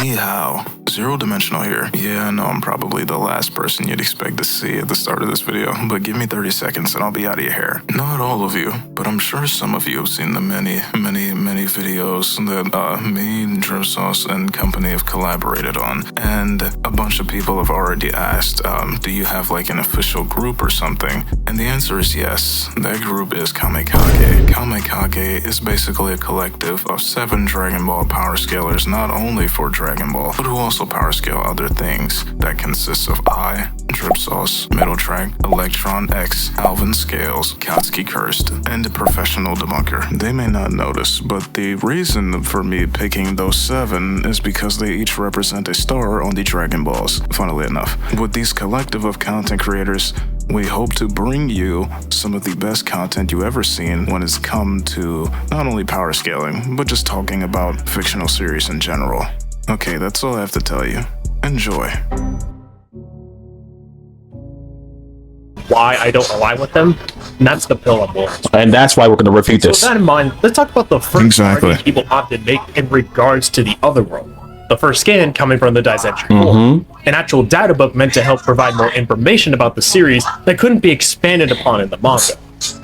Ni hao. Zero dimensional here. Yeah, I know I'm probably the last person you'd expect to see at the start of this video, but give me 30 seconds and I'll be out of your hair. Not all of you, but I'm sure some of you have seen the many videos that me, Dripsauce, and company have collaborated on. And a bunch of people have already asked, do you have like an official group or something? And the answer is yes. That group is Kamikage. Kamikage is basically a collective of 7 Dragon Ball power scalers, not only for Dragon Ball, but who also power scale other things. That consists of I, Dripsauce, Middle Track, Electron X, Alvin Scales, Katsuki Cursed, and a professional debunker. They may not notice, but the reason for me picking those 7 is because they each represent a star on the Dragon Balls, funnily enough. With these collective of content creators, we hope to bring you some of the best content you ever seen when it's come to not only power scaling, but just talking about fictional series in general. Okay, that's all I have to tell you. Enjoy. Why I don't align with them, and that's the pill I'm willing to. And that's why we're going to refute this. So with that in mind, let's talk about the first argument people often make in regards to the other world. The first scan coming from the Daizenshuu World, an actual data book meant to help provide more information about the series that couldn't be expanded upon in the manga.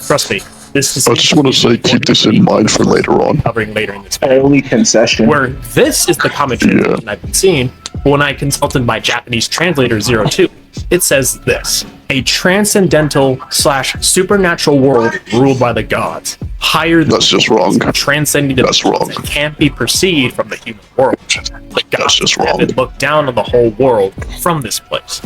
Trust me, this is. I just want to say, keep this in mind for later on. Covering later in this video. Early concession. Where this is the common translation I've been seeing, but when I consulted my Japanese translator 02, it says this: a transcendental / supernatural world ruled by the gods, higher than. That's just wrong. Transcending That's wrong. that can't be perceived from the human world. The gods That's just wrong. look down on the whole world from this place.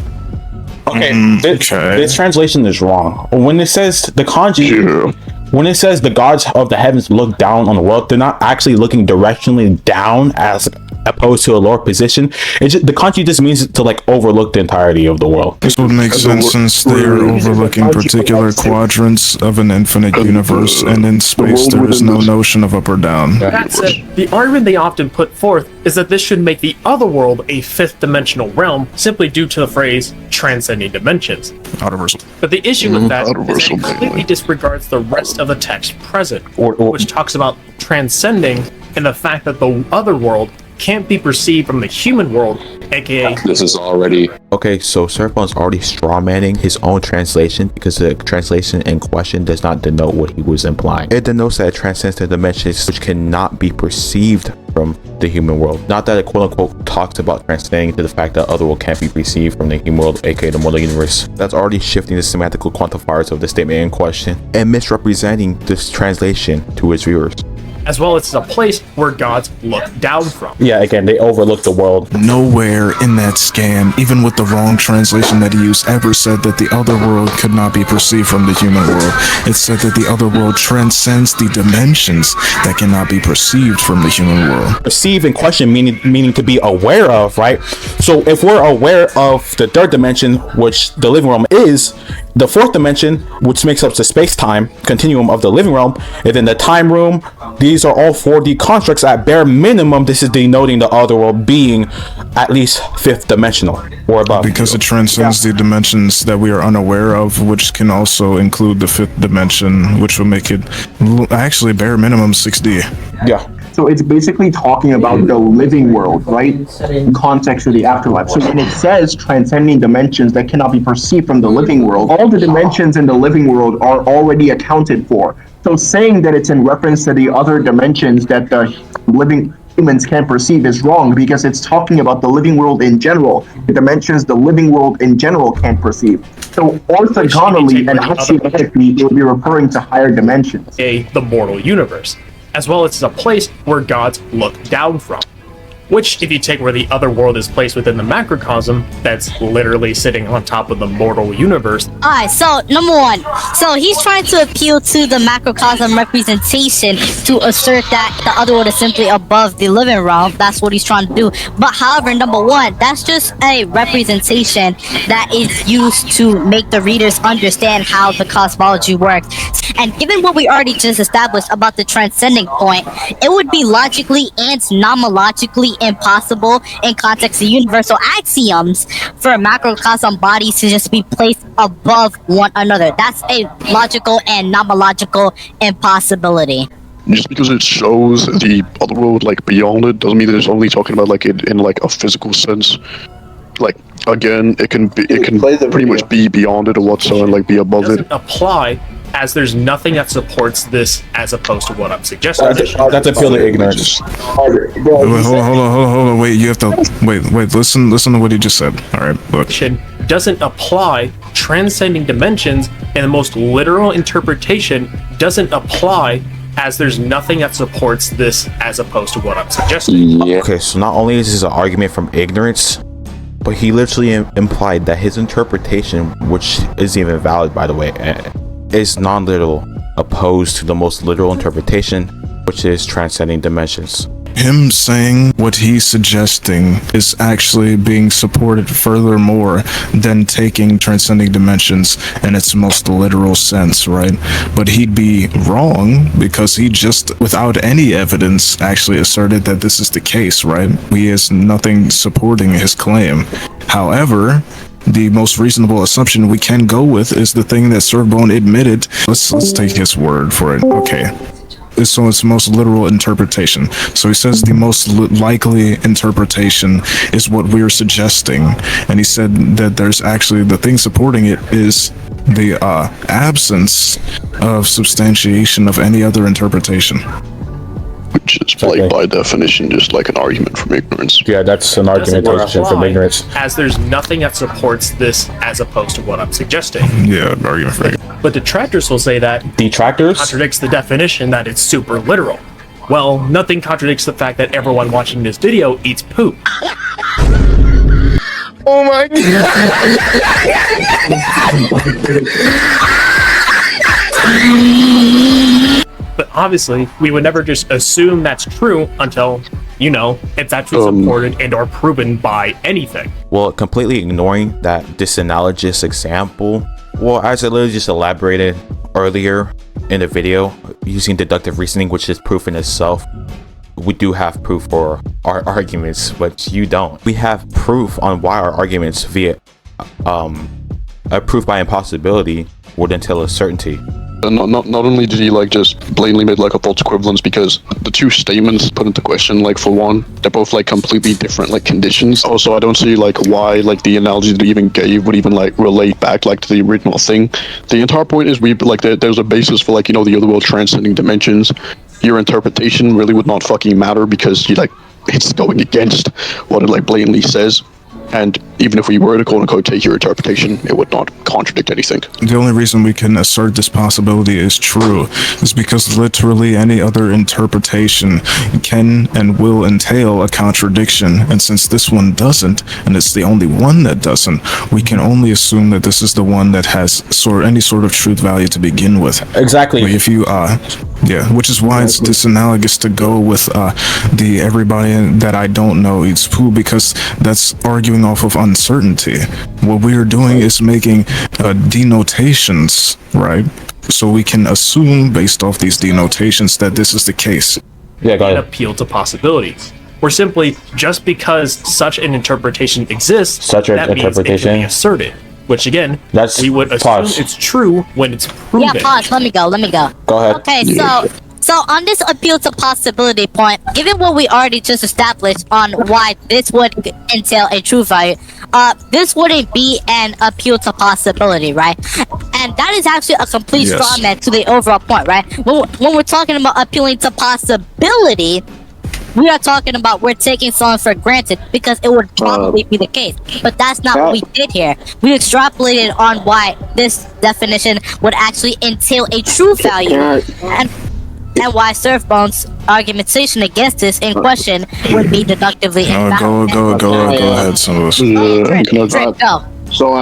Okay, this translation is wrong. When it says the kanji, when it says the gods of the heavens look down on the world, they're not actually looking directionally down as opposed to a lower position. The kanji just means to like overlook the entirety of the world. This would make sense since they are overlooking particular quadrants of an infinite universe, and in space there is no notion of up or down. That said, the argument they often put forth is that this should make the other world a 5th dimensional realm simply due to the phrase transcending dimensions. Outerversal. But the issue with that is that Outerversal, it completely disregards the rest of the text present, which talks about transcending and the fact that the other world can't be perceived from the human world, aka this is already Okay, so Surfbone's already strawmanning his own translation because the translation in question does not denote what he was implying. It denotes that it transcends the dimensions which cannot be perceived from the human world. Not that it quote-unquote talks about transcending to the fact that other world can't be perceived from the human world, aka the mortal universe. That's already shifting the semantical quantifiers of the statement in question and misrepresenting this translation to its viewers. as well as a place where gods look down from. Yeah, again, they overlook the world. Nowhere in that scan, even with the wrong translation that he used, ever said that the other world could not be perceived from the human world. It said that the other world transcends the dimensions that cannot be perceived from the human world. Perceive in question meaning to be aware of, right? So if we're aware of the third dimension, which the living realm is, the fourth dimension, which makes up the space-time continuum of the living realm, and then the time room, these are all 4D constructs. At bare minimum, this is denoting the other world being at least fifth dimensional or above. Because it transcends the dimensions that we are unaware of, which can also include the fifth dimension, which will make it actually bare minimum 6D. Yeah. So it's basically talking about the living world, right? In context of the afterlife. So when it says transcending dimensions that cannot be perceived from the living world, all the dimensions in the living world are already accounted for. So saying that it's in reference to the other dimensions that the living humans can't perceive is wrong, because it's talking about the living world in general, the dimensions the living world in general can't perceive. So orthogonally and axiomatically, it would be referring to higher dimensions. The mortal universe, as well as a place where gods look down from. Which, if you take where the other world is placed within the macrocosm, that's literally sitting on top of the mortal universe. Alright, so number one, so he's trying to appeal to the macrocosm representation to assert that the other world is simply above the living realm. That's what he's trying to do. But however, number one, that's just a representation that is used to make the readers understand how the cosmology works. And given what we already just established about the transcending point, it would be logically and nomologically impossible in context of universal axioms for macrocosm bodies to just be placed above one another. That's a logical and nomological impossibility. just because it shows the other world like beyond it doesn't mean that it's only talking about like it in like a physical sense. Like again, it can pretty much be beyond it or whatsoever, like be above it. Doesn't apply, as there's nothing that supports this as opposed to what I'm suggesting. That's appeal to ignorance. Wait, hold on. Wait, you have to wait. Listen to what he just said. All right, look. Doesn't apply. Transcending dimensions and the most literal interpretation doesn't apply, as there's nothing that supports this as opposed to what I'm suggesting. Okay, so not only is this an argument from ignorance, but he literally implied that his interpretation, which isn't even valid by the way, is non-literal, opposed to the most literal interpretation, which is transcending dimensions. Him saying what he's suggesting is actually being supported furthermore than taking transcending dimensions in its most literal sense, right? But he'd be wrong because he just, without any evidence, actually asserted that this is the case, right? He has nothing supporting his claim. However, the most reasonable assumption we can go with is the thing that surfbone admitted. Let's take his word for it. Okay. So it's most literal interpretation. So he says the most likely interpretation is what we're suggesting, and he said that there's actually the thing supporting it is the absence of substantiation of any other interpretation. Which is like by definition just like an argument from ignorance. Yeah, that's an argumentation from ignorance. As there's nothing that supports this as opposed to what I'm suggesting. Yeah, an argument from ignorance. But detractors will say that detractors contradicts the definition that it's super literal. Well, nothing contradicts the fact that everyone watching this video eats poop. Oh my god. But obviously, we would never just assume that's true until, you know, it's actually supported and or proven by anything. Well, completely ignoring that disanalogous example, well, as I literally just elaborated earlier in the video, using deductive reasoning, which is proof in itself, we do have proof for our arguments, but you don't. We have proof on why our arguments via a proof by impossibility would entail a certainty. And not only did he like just blatantly make like a false equivalence, because the two statements put into question, like for one, they're both like completely different like conditions. Also, I don't see like why like the analogy that he even gave would even like relate back like to the original thing. The entire point is we like there's a basis for like, you know, the other world transcending dimensions. Your interpretation really would not fucking matter because you like it's going against what it like blatantly says. And even if we were to quote-unquote take your interpretation, it would not contradict anything. The only reason we can assert this possibility is true is because literally any other interpretation can and will entail a contradiction. And since this one doesn't, and it's the only one that doesn't, we can only assume that this is the one that has any sort of truth value to begin with. Exactly. If you, yeah, which is why it's disanalogous to go with the everybody that I don't know eats poo, because that's arguing off of uncertainty. What we are doing is making denotations, right? So we can assume based off these denotations that this is the case. Yeah, go ahead. Appeal to possibilities. Or simply, just because such an interpretation exists, Such an that means it interpretation? can be asserted. Which again, That's we would assume pause. it's true when it's proven. Yeah, pause. Let me go. Go ahead. Okay, so on this appeal to possibility point, given what we already just established on why this would entail a true value, this wouldn't be an appeal to possibility, right? And that is actually a complete straw man to the overall point, right? When we're talking about appealing to possibility, we are talking about we're taking someone for granted because it would probably be the case. But that's not what we did here. We extrapolated on why this definition would actually entail a true value. And why Surfbone's argumentation against this in question would be deductively invalid. Go ahead, some of us. Go. So,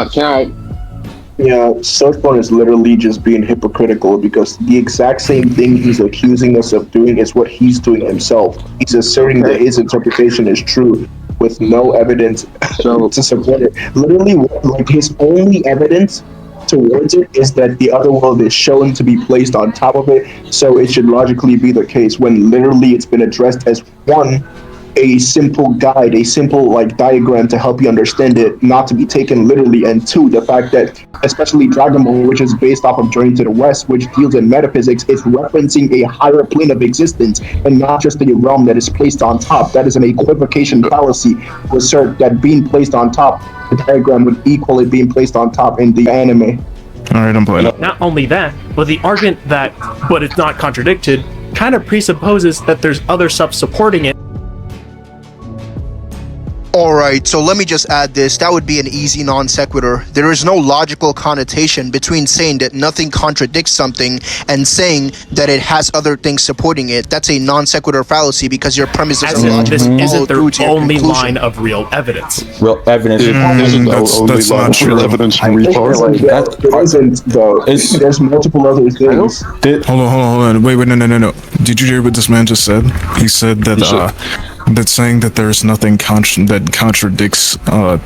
yeah, Surfbone is literally just being hypocritical because the exact same thing he's accusing us of doing is what he's doing himself. He's asserting that his interpretation is true with no evidence to support it. Literally, like his only evidence towards it is that the other world is shown to be placed on top of it, so it should logically be the case when literally it's been addressed as one, a simple guide, a simple like diagram to help you understand it, not to be taken literally. And two, the fact that especially Dragon Ball, which is based off of Journey to the West, which deals in metaphysics, is referencing a higher plane of existence and not just a realm that is placed on top. That is an equivocation fallacy to assert that being placed on top, the diagram would equal it being placed on top in the anime. All right, I'm playing. Not only that, but the argument that, but it's not contradicted, kind of presupposes that there's other stuff supporting it. Alright, so let me just add this. That would be an easy non sequitur. There is no logical connotation between saying that nothing contradicts something and saying that it has other things supporting it. That's a non sequitur fallacy because your premise As doesn't in, logically this follow isn't through their to your only conclusion. line of real evidence. Real evidence. That's not true. Evidence, It isn't though. There's multiple other things. Hold on. Wait, no. Did you hear what this man just said? He said that that saying that there's nothing that contradicts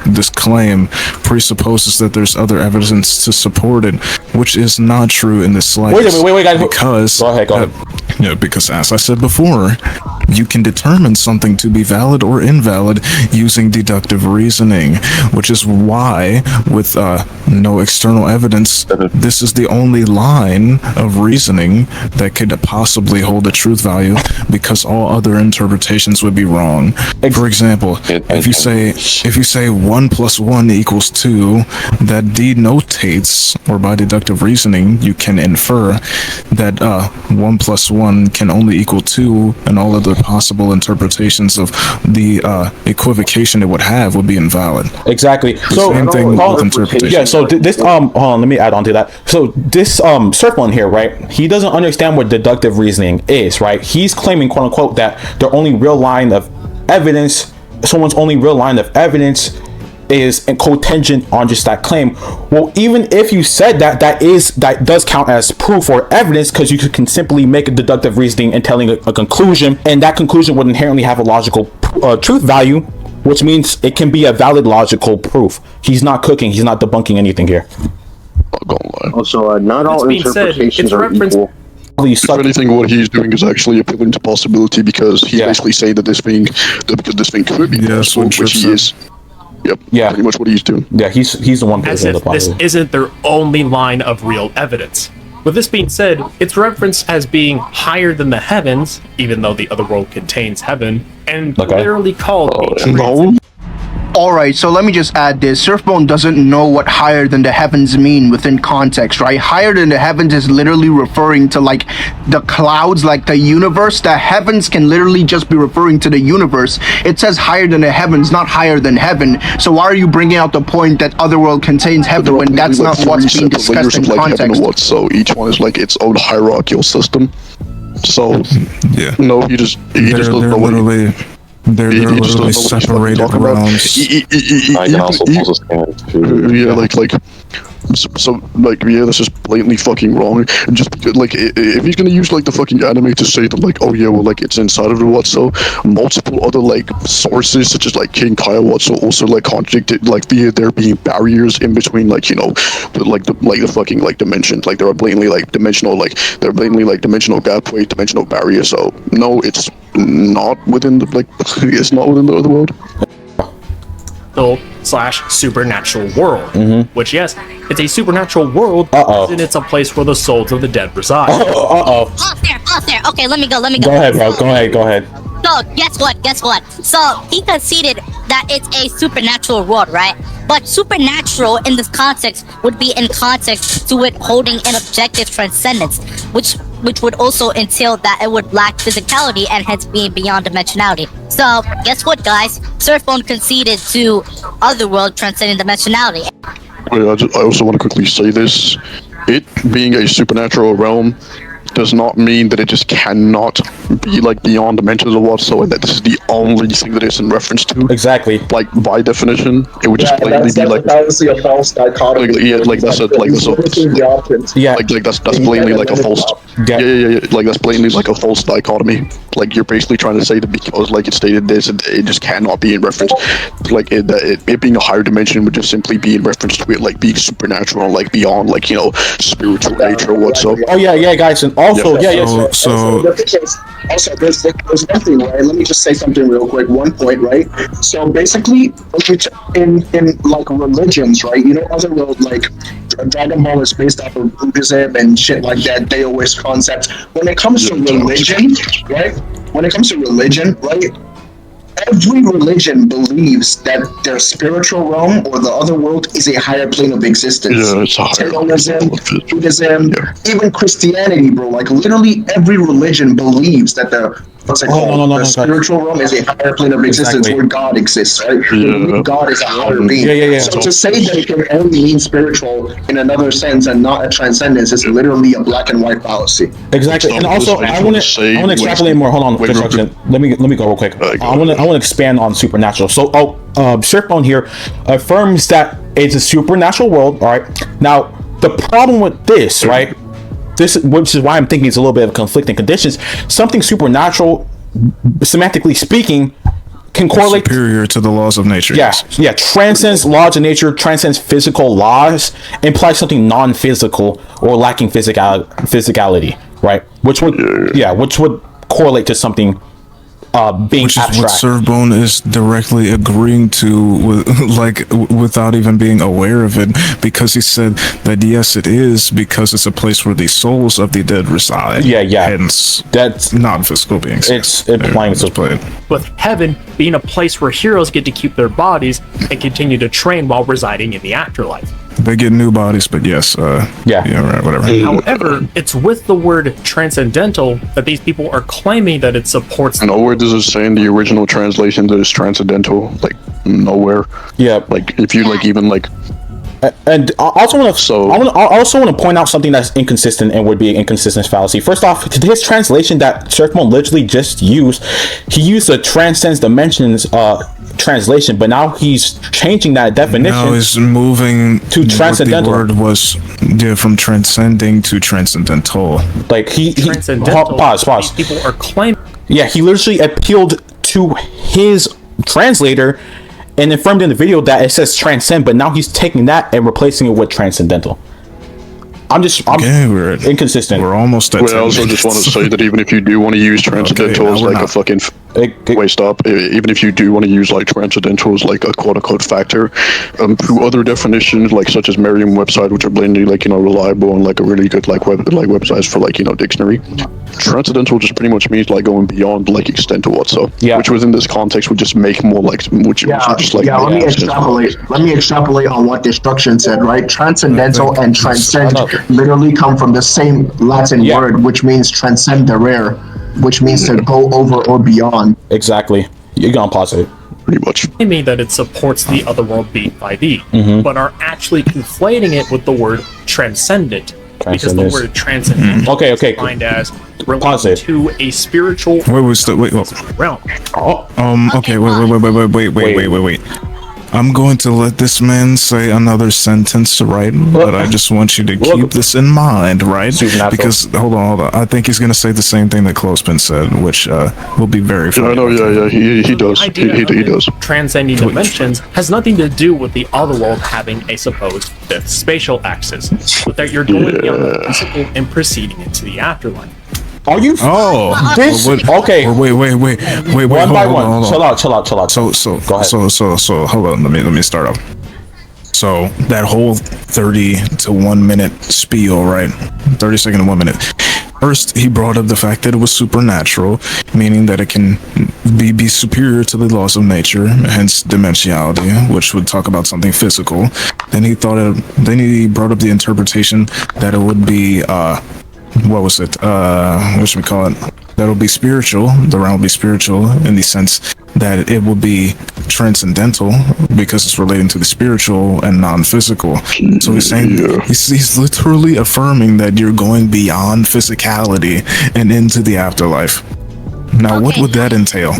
this claim presupposes that there's other evidence to support it, which is not true in the slightest. Wait, guys. Because go ahead. Because as I said before, you can determine something to be valid or invalid using deductive reasoning, which is why, with no external evidence, this is the only line of reasoning that could possibly hold a truth value, because all other interpretations would be wrong. For example, if you say 1 + 1 = 2, that denotates, or by deductive reasoning, you can infer that 1 + 1 can only equal 2, and all other possible interpretations of the equivocation it would have would be invalid. Exactly. So same thing with interpretation. Yeah. So this hold on, let me add on to that. So this surfbone here, right? He doesn't understand what deductive reasoning is, right? He's claiming, quote unquote, that their only real line of evidence, someone's only real line of evidence is cotangent on just that claim. Well, even if you said that, that does count as proof or evidence, because you can simply make a deductive reasoning and telling a conclusion, and that conclusion would inherently have a logical truth value, which means it can be a valid logical proof. He's not cooking, he's not debunking anything here. Also, not all interpretations are equal. If anything, what he's doing is actually appealing to possibility, because he's basically saying that this thing could be possible, which he is. Yep. Yeah. Pretty much what he's doing. Yeah, he's the one. As if this isn't their only line of real evidence. With this being said, it's referenced as being higher than the heavens, even though the other world contains heaven, and literally called no. Alright, so let me just add this. Surfbone doesn't know what higher than the heavens mean within context, right? Higher than the heavens is literally referring to like the clouds, like the universe. The heavens can literally just be referring to the universe. It says higher than the heavens, not higher than heaven. So why are you bringing out the point that otherworld contains heaven when that's not what's being discussed in context? So each one is like its own hierarchical system. So yeah, no, he just doesn't know what they're literally separated realms. I can also pause a scan. Yeah, that's just blatantly fucking wrong. And just because, like, if he's gonna use like the fucking anime to say that, like, oh yeah, well, like it's inside of the Watso, multiple other like sources such as like King Kaya Watso also like contradicted, like there being barriers in between, like, you know, the fucking like dimensions, like there are blatantly like dimensional gapway, dimensional barriers. So no, it's not within the it's not within the other world. / supernatural world, which, yes, it's a supernatural world, and it's a place where the souls of the dead reside. Off there. Okay, let me go. Go ahead, bro. Go ahead. So, guess what? So, he conceded that it's a supernatural world, right? But supernatural in this context would be in context to it holding an objective transcendence, which would also entail that it would lack physicality and hence being beyond dimensionality. So, guess what, guys? Surfbone conceded to Otherworld transcending dimensionality. I also want to quickly say this. It being a supernatural realm does not mean that it just cannot be like beyond dimensions or whatsoever, and that this is the only thing that it's in reference to. Exactly. Like by definition, it would just plainly be like obviously a false dichotomy. Like that's plainly like a false Yeah. Like that's blatantly like a false dichotomy. Like you're basically trying to say that because like it stated this, it just cannot be in reference. Like it being a higher dimension would just simply be in reference to it like being supernatural, like beyond like spiritual nature or whatsoever. Oh yeah, guys, and also Also, there's nothing, right? Let me just say something real quick. One point, right? So basically, in like religions, right? Other world like Dragon Ball is based off of Buddhism and shit like that. Daoist concepts. When it comes to religion, right? When it comes to religion, right? Every religion believes that their spiritual realm or the other world is a higher plane of existence. Yeah, it's a higher Taoism, Buddhism, even Christianity, bro. Like literally every religion believes that the the spiritual realm is a higher plane of existence where God exists, right? God is a higher being. So to say that it can only mean spiritual in another sense and not a transcendence is literally a black and white fallacy. Exactly, and also I want to extrapolate more. Hold on, construction. Let me go real quick. I want to expand on supernatural. So, surfbone here affirms that it's a supernatural world. All right. Now, the problem with this, right? Which is why I'm thinking it's a little bit of conflicting conditions. Something supernatural, semantically speaking, can correlate superior to the laws of nature. Yeah, transcends laws of nature, transcends physical laws, implies something non-physical or lacking physicality, right? Which would correlate to something being which is abstract. what Surfbone is directly agreeing to, without even being aware of it, because he said that yes, it is because it's a place where the souls of the dead reside. Yeah. Hence, that's non-physical beings. It's implying to play. With heaven being a place where heroes get to keep their bodies and continue to train while residing in the afterlife. They get new bodies, but yes, right, whatever. However, it's with the word transcendental that these people are claiming that it supports. Nowhere does it say in the original translation that it's transcendental. Like nowhere. Yeah. Like if you and I also want to point out something that's inconsistent and would be an inconsistent fallacy. First off, his translation that Surfbone literally just used, he used a transcends dimensions translation, but now he's changing that definition. Now he's moving to transcendental. The word was from transcending to transcendental. Like transcendental. Pause. These people are claiming. Yeah, he literally appealed to his translator and affirmed in the video that it says transcend, but now he's taking that and replacing it with transcendental. I'm we're inconsistent. We're almost at. I also just want to say that even if you do want to use transcendental as like a fucking even if you do want to use like transcendental as like a quote unquote factor, through other definitions like such as Merriam website, which are blatantly reliable and like a really good websites for dictionary. Transcendental just pretty much means like going beyond extent to what, so which within this context would just make more let me extrapolate on what destruction said, right? Transcendental and transcend literally come from the same Latin word, which means transcendere, which means to go over or beyond. Exactly. You're gonna pause it. Pretty much. They mean that it supports the otherworld being 5e, but are actually conflating it with the word transcendent. Because the word transcendent is defined as related to a spiritual realm. Okay, wait. I'm going to let this man say another sentence, right? But I just want you to keep this in mind, right? Because hold on. I think he's going to say the same thing that Clothespin said, which will be very funny. He does. He does. Transcending dimensions has nothing to do with the other world having a supposed fifth spatial axis, but that you're going beyond the physical and proceeding into the afterlife. Are you? Okay. Wait. One by one. Chill out. So go ahead. So hold on. Let me start off. So that whole 30 to 1 minute spiel, right? 30 second to 1 minute. First, he brought up the fact that it was supernatural, meaning that it can be superior to the laws of nature, hence dimensionality, which would talk about something physical. Then he brought up the interpretation that it would be that'll be spiritual. The realm will be spiritual in the sense that it will be transcendental because it's relating to the spiritual and non-physical. So he's saying he's literally affirming that you're going beyond physicality and into the afterlife. Now, what would that entail?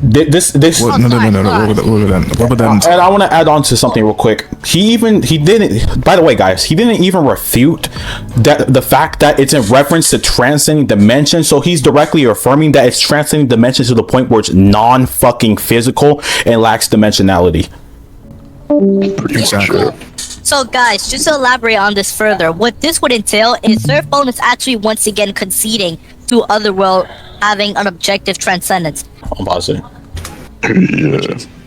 this What? No. What would that? And I want to add on to something real quick. He didn't, by the way, guys, he didn't even refute that the fact that it's in reference to transcending dimensions. So he's directly affirming that it's transcending dimensions to the point where it's non-fucking physical and lacks dimensionality. Exactly. So guys, just to elaborate on this further, what this would entail is surfbone is actually once again conceding to Otherworld having an objective transcendence. I'm positive.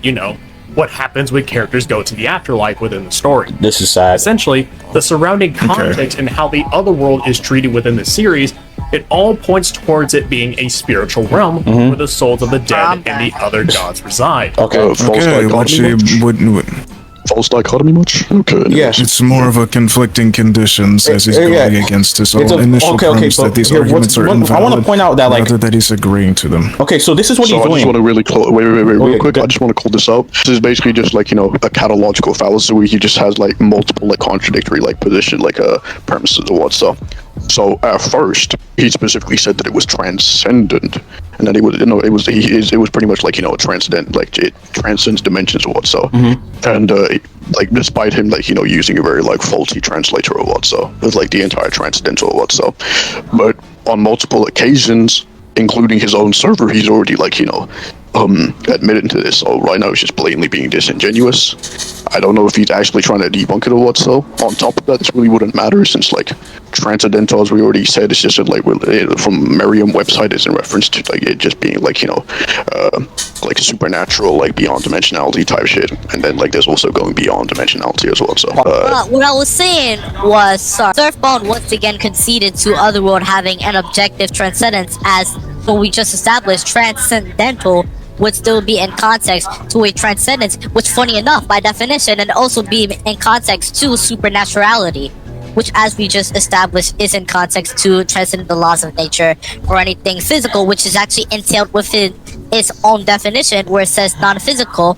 You know, what happens when characters go to the afterlife within the story. This is sad. Essentially, the surrounding context and how the other world is treated within the series, it all points towards it being a spiritual realm where the souls of the dead and the other gods reside. Okay. False dichotomy much? Okay. Yeah. It's more of a conflicting conditions as he's going against his own initial premise that these arguments are invalid. I want to point out that, like, rather that he's agreeing to them. Okay, so this is what So he's I doing. just want to really real quick. I just want to call this out. This is basically just like, you know, a catalological fallacy where he just has like multiple like contradictory like position like premises or what. So at first he specifically said that it was transcendent, and that it was pretty much like, you know, transcendent, like it transcends dimensions or what. And like despite him like, you know, using a very like faulty translator or what, with like the entire transcendental or what, but on multiple occasions, including his own server, he's already like, you know, admitted to this. So right now he's just blatantly being disingenuous. I don't know if he's actually trying to debunk it or what. So on top of that, this really wouldn't matter, since like transcendental, as we already said, it's just like from Merriam website is in reference to like it just being like, you know, like supernatural, like beyond dimensionality type shit. And then like there's also going beyond dimensionality as well. So what I was saying was, surfbone once again conceded to Otherworld having an objective transcendence, as what we just established, transcendental would still be in context to a transcendence, which funny enough by definition and also be in context to supernaturality, which as we just established is in context to transcend the laws of nature or anything physical, which is actually entailed within its own definition where it says non-physical,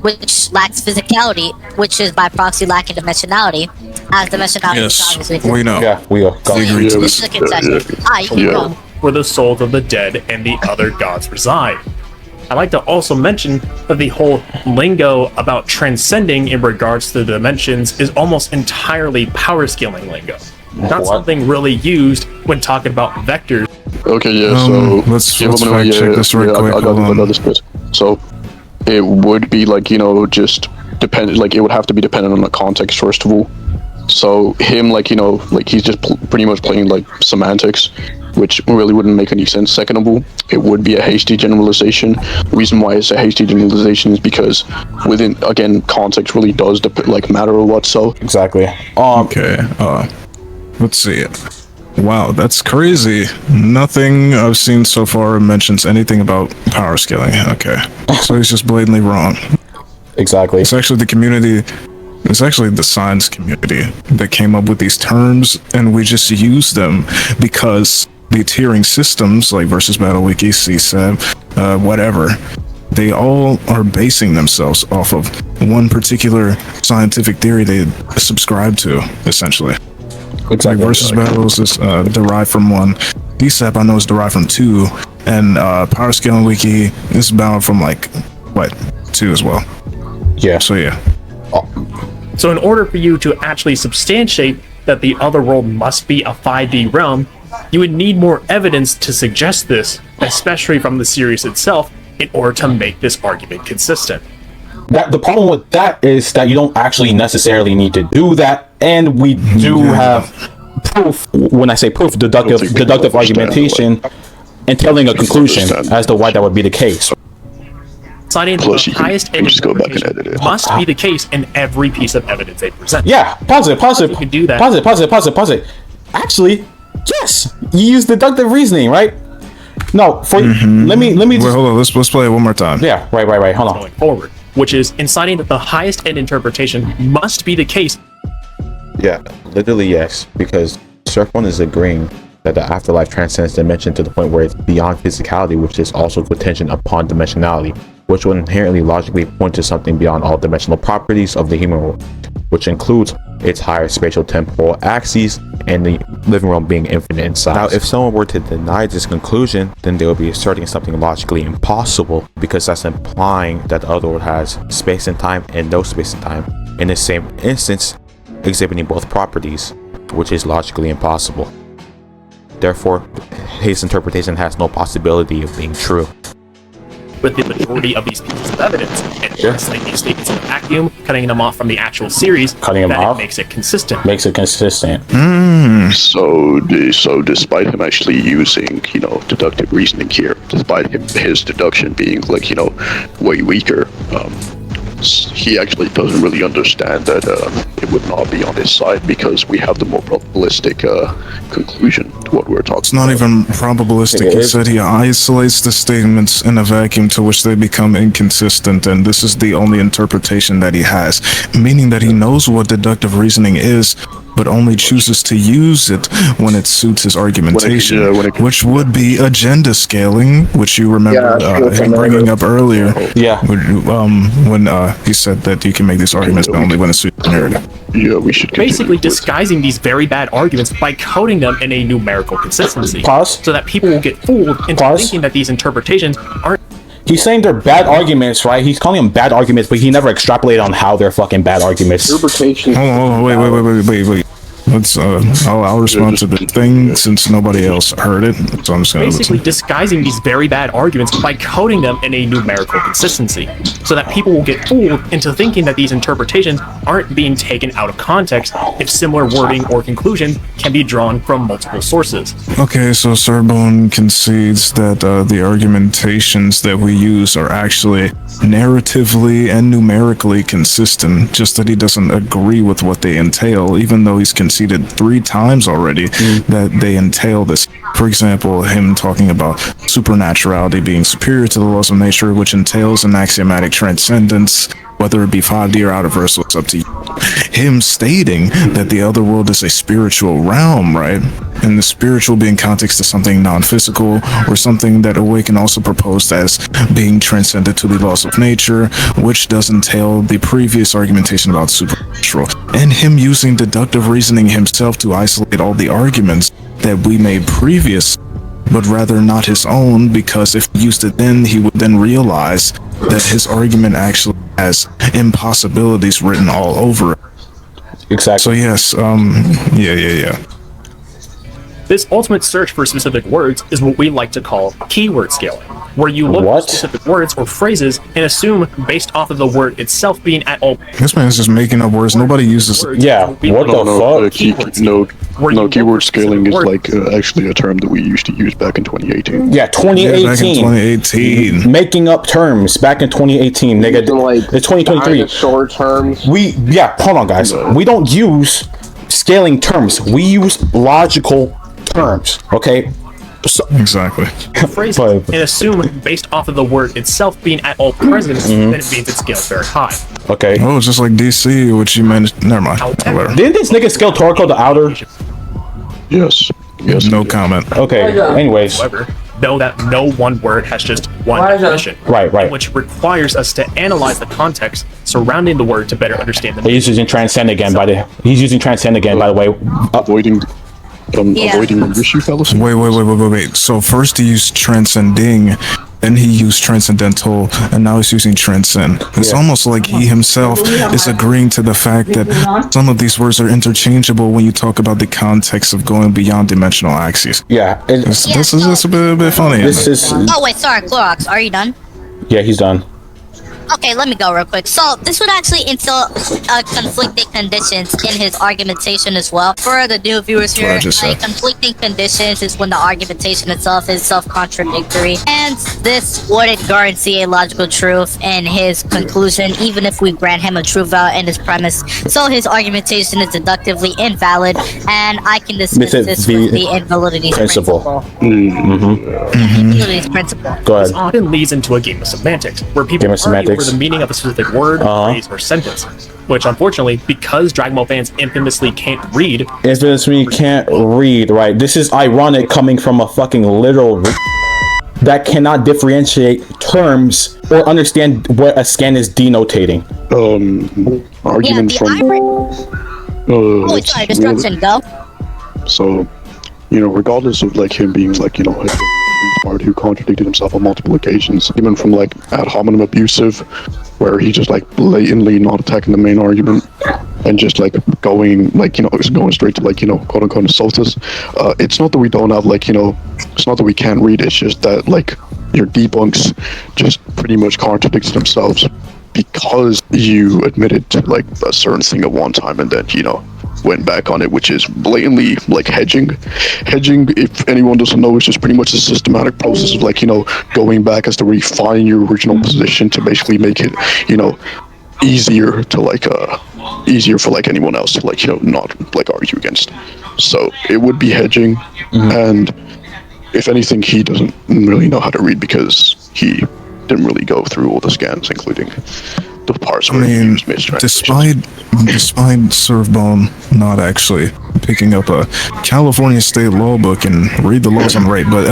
which lacks physicality, which is by proxy lacking dimensionality, as dimensionality is obviously we know. Yeah, we are. We agree to this. You can go. Where the souls of the dead and the other gods reside. I'd like to also mention that the whole lingo about transcending in regards to the dimensions is almost entirely power scaling lingo. Not something really used when talking about vectors. Okay, yeah, so let's fact check this real quick. I got this bit. So it would be like, you know, just dependent, like it would have to be dependent on the context first of all. So him, like, you know, like he's just pretty much playing like semantics, which really wouldn't make any sense. Second of all, it would be a hasty generalization. The reason why it's a hasty generalization is because within, again, context really does like matter or what. So Exactly. Okay. Let's see it. Wow, that's crazy. Nothing I've seen so far mentions anything about power scaling. Okay, so he's just blatantly wrong. Exactly. It's actually the community. It's actually the science community that came up with these terms, and we just use them because the tiering systems like Versus Battle Wiki, CSAB, whatever, they all are basing themselves off of one particular scientific theory they subscribe to, essentially. Exactly. Like Versus Battles is derived from one. DSAP I know is derived from two, and Power Scaling Wiki is bound from like what, two as well. Yeah. So yeah. So in order for you to actually substantiate that the other world must be a 5D realm, you would need more evidence to suggest this, especially from the series itself, in order to make this argument consistent. The problem with that is that you don't actually necessarily need to do that, and we do have proof. When I say proof, deductive argumentation, entailing a conclusion as to why that would be the case. Citing the highest end must be the case in every piece of evidence they present. Yeah, positive. You can do that. Positive. Actually, yes, you use deductive reasoning, right? No, for let me. Wait, hold on. Let's play it one more time. Yeah, right. Hold on. Going forward, which is inciting that the highest end interpretation must be the case. Yeah, literally yes, because surfbone is agreeing that the afterlife transcends dimension to the point where it's beyond physicality, which is also contingent upon dimensionality, which would inherently logically point to something beyond all dimensional properties of the human world, which includes its higher spatial temporal axes and the living realm being infinite in size. Now, if someone were to deny this conclusion, then they would be asserting something logically impossible, because that's implying that the other world has space and time and no space and time in the same instance, exhibiting both properties, which is logically impossible. Therefore, his interpretation has no possibility of being true. With the majority of these pieces of evidence, and isolating these statements in a vacuum, cutting them off from the actual series, it makes it consistent. So despite him actually using, deductive reasoning here, despite his deduction being way weaker, he actually doesn't really understand that it would not be on his side, because we have the more probabilistic conclusion to what we're talking about. It's not even probabilistic. He said he isolates the statements in a vacuum to which they become inconsistent, and this is the only interpretation that he has, meaning that he knows what deductive reasoning is, but only chooses to use it when it suits his argumentation, which would be agenda scaling, which you remember him bringing up earlier. Yeah. When he said that you can make these arguments only when it suits the narrative. Yeah, we should basically disguising these very bad arguments by coding them in a numerical consistency. So that people will get fooled into thinking that these interpretations aren't. He's saying they're bad arguments, right? He's calling them bad arguments, but he never extrapolated on how they're fucking bad arguments. Oh, wait. Let's, I'll respond to the thing since nobody else heard it. So I'm just gonna basically disguising these very bad arguments by coding them in a numerical consistency, so that people will get fooled into thinking that these interpretations aren't being taken out of context if similar wording or conclusion can be drawn from multiple sources. Okay, so surfbone concedes that the argumentations that we use are actually narratively and numerically consistent, just that he doesn't agree with what they entail, even though he's conceded 3 times already that they entail this. For example, him talking about supernaturality being superior to the laws of nature, which entails an axiomatic transcendence, whether it be 5D or outerversal, it's up to you. Him stating that the other world is a spiritual realm, right? And the spiritual being context to something non-physical, or something that Awaken also proposed as being transcended to the laws of nature, which does entail the previous argumentation about supernatural. And him using deductive reasoning himself to isolate all the arguments that we made previous, but rather not his own, because if he used it then, he would then realize that his argument actually has impossibilities written all over it. Exactly. So yes, yeah. This ultimate search for specific words is what we like to call keyword scaling, where you look at specific words or phrases and assume based off of the word itself being at all. This man is just making up words. Nobody uses. Yeah. What the fuck? Keyword scaling is actually a term that we used to use back in 2018. Yeah, 2018. Yeah, back in 2018. Making up terms back in 2018, nigga. It's 2023. Short terms. Hold on, guys. We don't use scaling terms. We use logical terms, okay? So, exactly. Phrase and assume based off of the word itself being at all present, then it means it scales very high. Okay. Oh, it's just like DC, which you managed. Never mind. Didn't this nigga scale Torco the outer? Yes. No comment. Okay. Anyways. However, know that no one word has just one definition. Right. Which requires us to analyze the context surrounding the word to better understand the meaning. He's using transcend again, by the way. Avoiding English, you fellas. Wait. So first he used transcending, then he used transcendental, and now he's using transcend. It's almost like he himself is agreeing to the fact that some of these words are interchangeable when you talk about the context of going beyond dimensional axes. Yeah. This is just a bit funny. Oh wait, sorry, Clorox, are you done? Yeah, he's done. Okay, let me go real quick. So this would actually entail conflicting conditions in his argumentation as well. For the new viewers here, conflicting conditions is when the argumentation itself is self-contradictory, and this wouldn't guarantee a logical truth in his conclusion, even if we grant him a true value in his premise. So his argumentation is deductively invalid, and I can dismiss this with the invalidity principle. Invalidity principle. Go ahead. This often leads into a game of semantics, where people argue for the meaning of a specific word, phrase, or sentence. Which, unfortunately, because Dragon Ball fans infamously can't read, right? This is ironic coming from a fucking literal that cannot differentiate terms or understand what a scan is denotating. Argument from. Sorry, Destruction, go. So, regardless of like him being like, a part who contradicted himself on multiple occasions, even from like ad hominem abusive, where he just like blatantly not attacking the main argument and just like going straight to like, quote unquote assault us. It's not that we don't have like, it's not that we can't read, it's just that like your debunks just pretty much contradicted themselves because you admitted to like a certain thing at one time and then, went back on it, which is blatantly like hedging. Hedging, if anyone doesn't know, is just pretty much a systematic process of like, going back as to refine your original position to basically make it, easier to like easier for like anyone else to like, not like argue against. So it would be hedging. And if anything, he doesn't really know how to read because he didn't really go through all the scans, including the parts where he used despite Surfbone not actually picking up a California state law book and read the laws on rape, but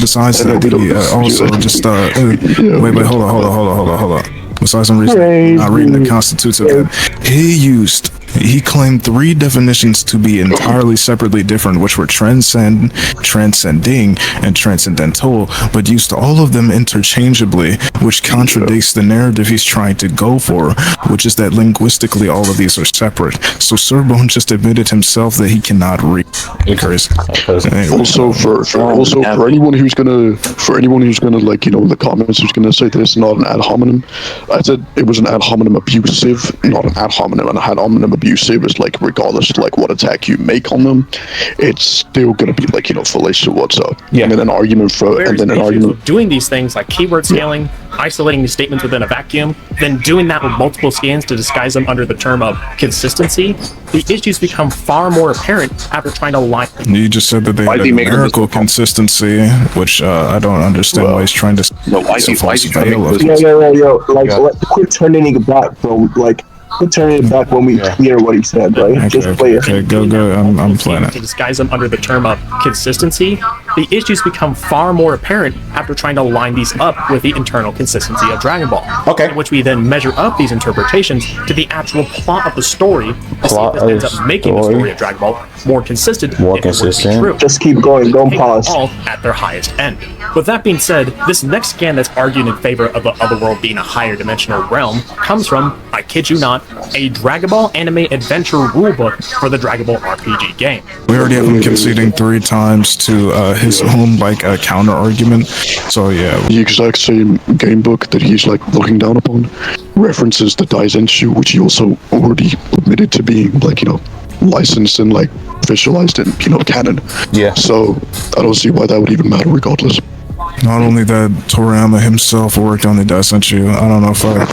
besides that, he also just wait, hold on. Besides not reading the Constitution, he claimed 3 definitions to be entirely separately different, which were transcend, transcending, and transcendental, but used all of them interchangeably, which contradicts the narrative he's trying to go for, which is that linguistically all of these are separate. So Surfbone just admitted himself that he cannot read. Also, for anyone who's gonna like, in the comments who's gonna say that it's not an ad hominem, I said it was an ad hominem abusive, not an ad hominem. An ad hominem abusive is like, regardless of like what attack you make on them, it's still gonna be like, fallacious. What's up? Yeah. And then an argument for, and then an argument doing these things like keyword scaling, isolating these statements within a vacuum, then doing that with multiple scans to disguise them under the term of consistency. The issues become far more apparent after trying to line. You just said that they had a numerical consistency, which I don't understand why he's trying to. Quit turning it back, bro. Like, quit turning it back when we hear what he said, right? Okay, just play it. Okay, go. I'm playing it. To disguise them under the term of consistency, the issues become far more apparent after trying to line these up with the internal consistency of Dragon Ball. Okay. In which we then measure up these interpretations to the actual plot of the story to see if this ends up making the story of Dragon Ball more consistent. More consistent. True. Just keep going. Don't pause. All at their highest end. With that being said, this next scan that's arguing in favor of the other world being a higher dimensional realm comes from, I kid you not, a Dragon Ball anime adventure rulebook for the Dragon Ball RPG game. We already have him conceding 3 times to his own counter argument. So yeah, the exact same game book that he's like looking down upon references the Daizenshu, which he also already admitted to being like, licensed and like visualized in, canon. Yeah. So I don't see why that would even matter regardless. Not only that, Toriyama himself worked on the Daisenshu. I don't know if I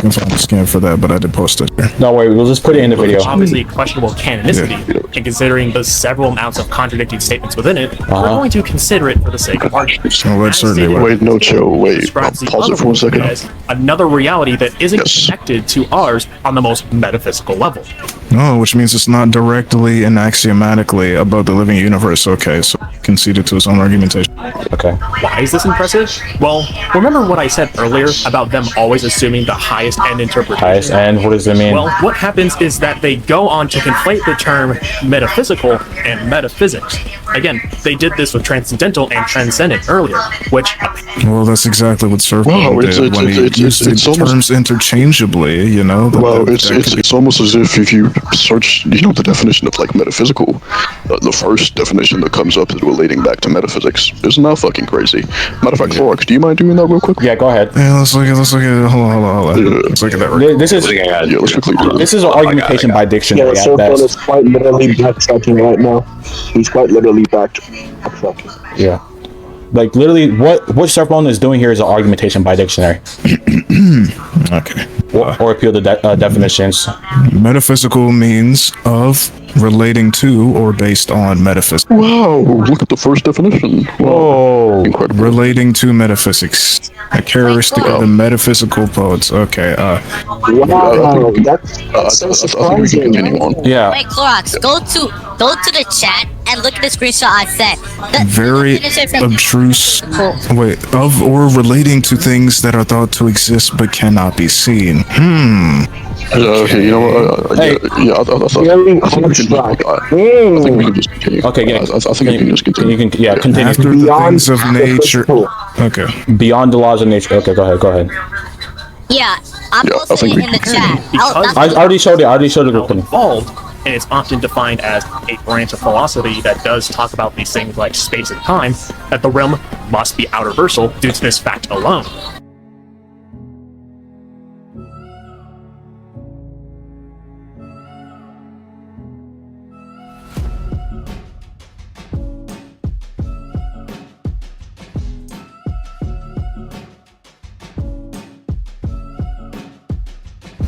can find a scan for that, but I did post it here. No worry, we'll just put it in the video. Obviously questionable canonicity, and considering the several amounts of contradicting statements within it, we're going to consider it for the sake of argument. So let's certainly wait, no, chill, wait, I'll pause it for a second. Another reality that isn't connected to ours on the most metaphysical level. No, which means it's not directly and axiomatically about the living universe. Okay, so conceded to his own argumentation. Okay. Why is this impressive? Well, remember what I said earlier about them always assuming the highest end interpretation? Highest end? What does it mean? Well, what happens is that they go on to conflate the term metaphysical and metaphysics. Again, they did this with transcendental and transcendent earlier, which... Well, that's exactly what Surfbone did when he used the terms interchangeably, it's almost as if you search, the definition of like metaphysical, the first definition that comes up is relating back to metaphysics. Isn't that fucking crazy? Matter of fact, Thorax, do you mind doing that real quick? Yeah, go ahead. Yeah, let's look at it. Hold on. Let's look at that. This is an argumentation by dictionary at Surfbone best. is quite literally backtracking right now. He's quite literally backtracking. Yeah. Like, literally, what Surfbone is doing here is an argumentation by dictionary. Okay. Or appeal the definitions. Metaphysical means of, relating to, or based on metaphysics. Wow, look at the first definition. Whoa. Incredible. Relating to metaphysics. A characteristic of the metaphysical poets. Okay, wow, that's so surprising. Yeah. Wait, Clorox, go to go to the chat and look at the screenshot I sent. Very abstruse way of or relating to things that are thought to exist but cannot be seen. Okay, you know what? I think we can just continue. Okay, yeah. I think we can just continue. You can, yeah, continue. After the things of nature. Okay. Beyond the laws of nature. Okay, go ahead. Yeah, I'm posting it in the chat. I already showed it. Involved, and it's often defined as a branch of philosophy that does talk about these things like space and time, that the realm must be outerversal due to this fact alone.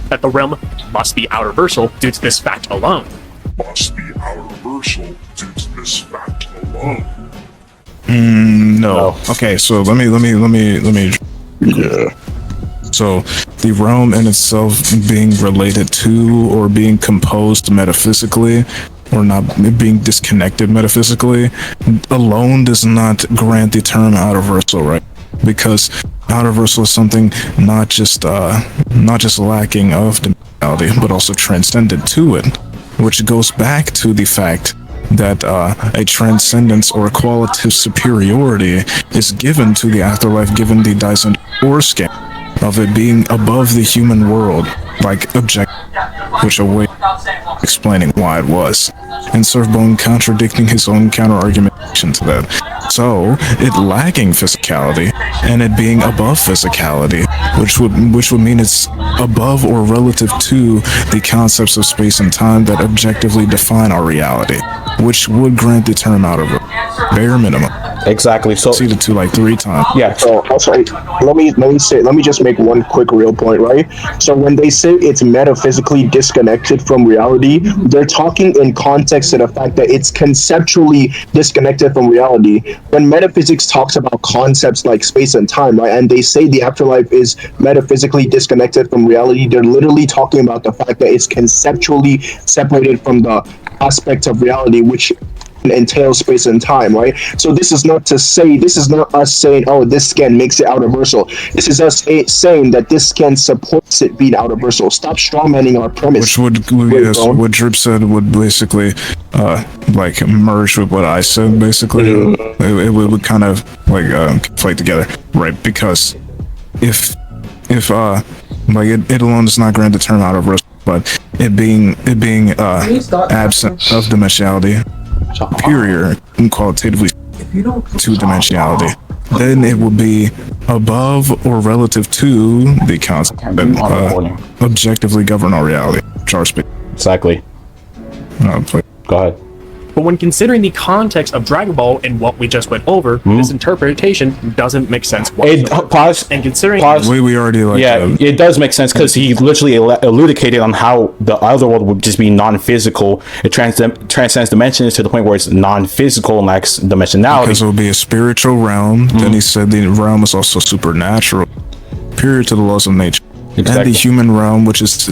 That the realm must be outerversal due to this fact alone. Must be outerversal due to this fact alone. No. Okay, so let me. Yeah. So, the realm in itself being related to or being composed metaphysically, or not being disconnected metaphysically, alone does not grant the term outerversal, right? Because outerversal is something not just lacking of dimensionality, but also transcendent to it, which goes back to the fact that a transcendence or a qualitative superiority is given to the afterlife, given the Dyson foreskin of it being above the human world, like object, which a way explaining why it was, and Surfbone contradicting his own counter-argumentation to that. So, it lacking physicality, and it being above physicality, which would mean it's above or relative to the concepts of space and time that objectively define our reality, which would grant the term out of a bare minimum. Exactly. So see the two like 3 times. Yeah. So also, let me just make one quick real point, right? So when they say it's metaphysically disconnected from reality, they're talking in context to the fact that it's conceptually disconnected from reality. When metaphysics talks about concepts like space and time, right, and they say the afterlife is metaphysically disconnected from reality, they're literally talking about the fact that it's conceptually separated from the aspects of reality, which entails space and time, right? So this is not us saying, oh, this scan makes it outerversal. This is us saying that this scan supports it being outerversal. Stop strawmanning our premise. Which what Drip said would basically like merge with what I said, basically. It would kind of like conflate together, right? Because if like it alone does not grant the term outerversal, but it being absent of dimensionality, superior and qualitatively to dimensionality, then it will be above or relative to the concept that objectively govern our reality. Exactly. Go ahead. But when considering the context of Dragon Ball and what we just went over, this interpretation doesn't make sense whatsoever. Pause. And considering we already like it does make sense because he literally elucidated on how the other world would just be non-physical. It transcends dimensions to the point where it's non-physical and lacks dimensionality. Because it will be a spiritual realm. Then he said the realm is also supernatural, superior to the laws of nature. Exactly. And the human realm, which is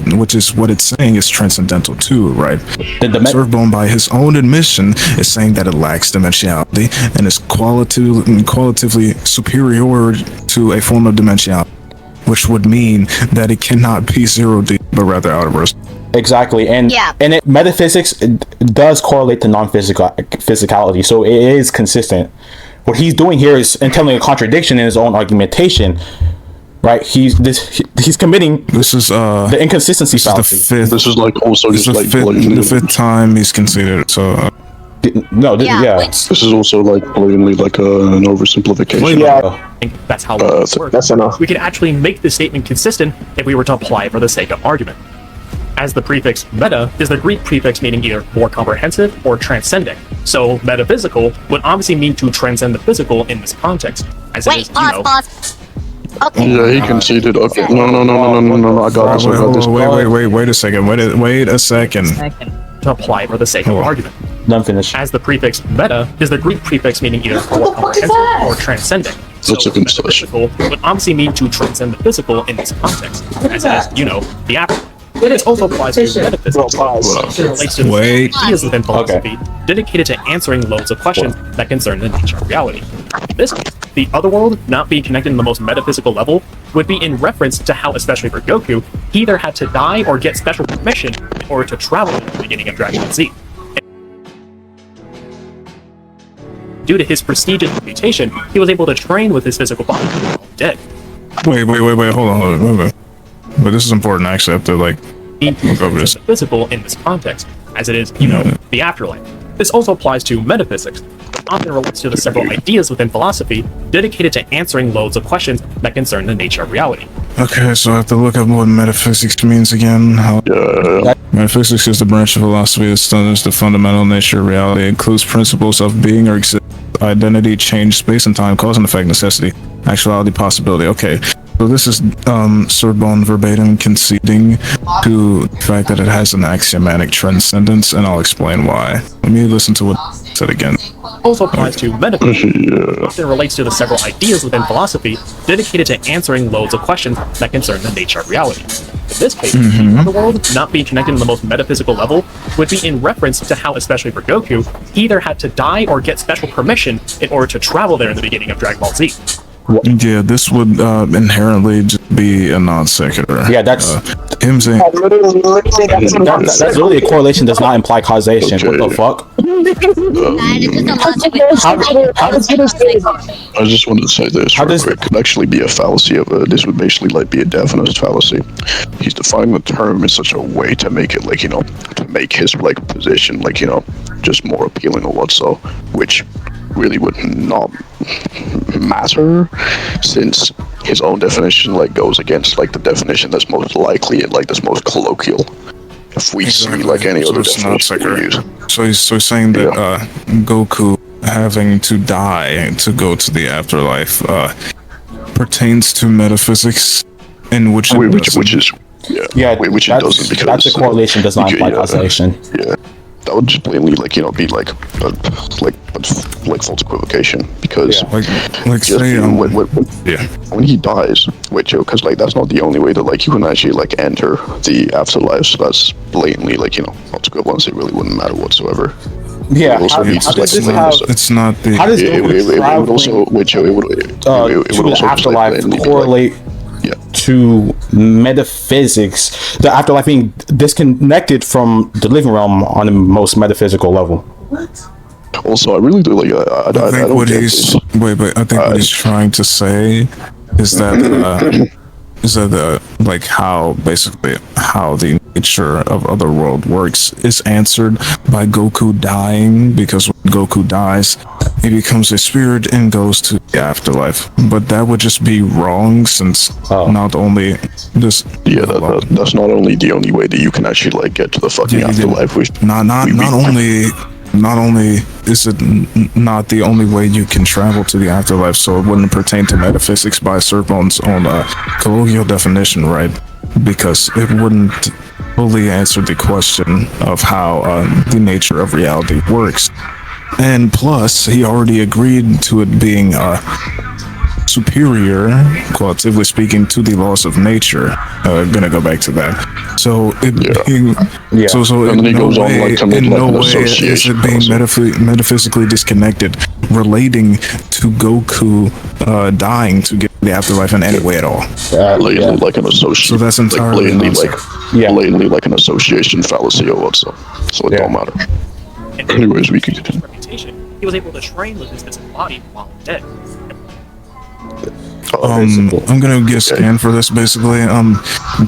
what it's saying, is transcendental too, right? Surfbone, by his own admission, is saying that it lacks dimensionality and is qualitatively superior to a form of dimensionality, which would mean that it cannot be 0D, but rather outerversal. Exactly, and metaphysics does correlate to physicality, so it is consistent. What he's doing here is telling a contradiction in his own argumentation. Right, he's committing. This is the inconsistency fallacy. This is like also just like the fifth time he's conceded. So this is also like blatantly like an oversimplification. I think that's how it works. That's enough. We could actually make this statement consistent if we were to apply it for the sake of argument. As the prefix meta is the Greek prefix meaning either more comprehensive or transcending. So metaphysical would obviously mean to transcend the physical in this context. As it is, pause. Okay. Yeah, he conceded. Okay. No. I got this. Wait a second. Wait a second. To apply for the sake of argument. Let me finish. As the prefix meta is the Greek prefix meaning either more comprehensive or transcending. So physical would obviously mean to transcend the physical in this context. As it is, the afterlife. This also applies to metaphysics. It relates to the ideas within philosophy dedicated to answering loads of questions that concern the nature of reality. In this case, the other world not being connected in the most metaphysical level would be in reference to how, especially for Goku, he either had to die or get special permission in order to travel at the beginning of Dragon Ball Z. Due to his prestigious reputation, he was able to train with his physical body while dead. Wait, hold on. But this is important. I actually have to look over this. Physical in this context, as it is, the afterlife. This also applies to metaphysics, but often relates to the several ideas within philosophy dedicated to answering loads of questions that concern the nature of reality. Okay, so I have to look up what metaphysics means again. Metaphysics is the branch of philosophy that studies the fundamental nature of reality. It includes principles of being or existence, identity, change, space and time, cause and effect, necessity, actuality, possibility. Okay. So this is surfbone verbatim conceding to the fact that it has an axiomatic transcendence, and I'll explain why. Let me listen to what it said again. Also applies to metaphysics. Often relates to the several ideas within philosophy dedicated to answering loads of questions that concern the nature of reality. In this case, the world not being connected in the most metaphysical level would be in reference to how, especially for Goku, he either had to die or get special permission in order to travel there in the beginning of Dragon Ball Z. Yeah, this would inherently just be a non sequitur. Yeah, that's him saying. That's really a correlation does not imply causation. What the fuck? I just wanted to say this real quick. It could actually be a fallacy of this would basically be a definite fallacy. He's defining the term in such a way to make it to make his position just more appealing or what so, which really would not matter since his own definition goes against the definition that's most likely and that's most colloquial if we see any other definition we use. So he's saying that Goku having to die to go to the afterlife pertains to metaphysics, in which it doesn't because that's a correlation does not imply causation. Yeah. That would just blatantly, be false equivocation because when he dies, because that's not the only way that you can actually enter the afterlife. So that's blatantly false equivalence. It really wouldn't matter whatsoever. Yeah, it's not the. How does it would also the afterlife correlate to metaphysics, the afterlife being disconnected from the living realm on the most metaphysical level? Also, I really do I think what he's trying to say is that how the nature of otherworld works is answered by Goku dying, because when Goku dies, he becomes a spirit and goes to the afterlife. But that would just be wrong, since not only this. Yeah, that's not only the only way that you can actually get to the fucking afterlife. Not only is it not the only way you can travel to the afterlife, so it wouldn't pertain to metaphysics by Surfbone's own colloquial definition, right? Because it wouldn't fully answer the question of how the nature of reality works. And plus, he already agreed to it being superior, qualitatively speaking, to the laws of nature. Gonna go back to that. So in no way is it being metaphysically disconnected, relating to Goku dying to get the afterlife in any way at all. Blatantly like an association. So that's entirely blatantly like an association fallacy or what so it don't matter. Anyways, we can continue. He was able to train with his physical body while dead. I'm gonna get scanned for this basically.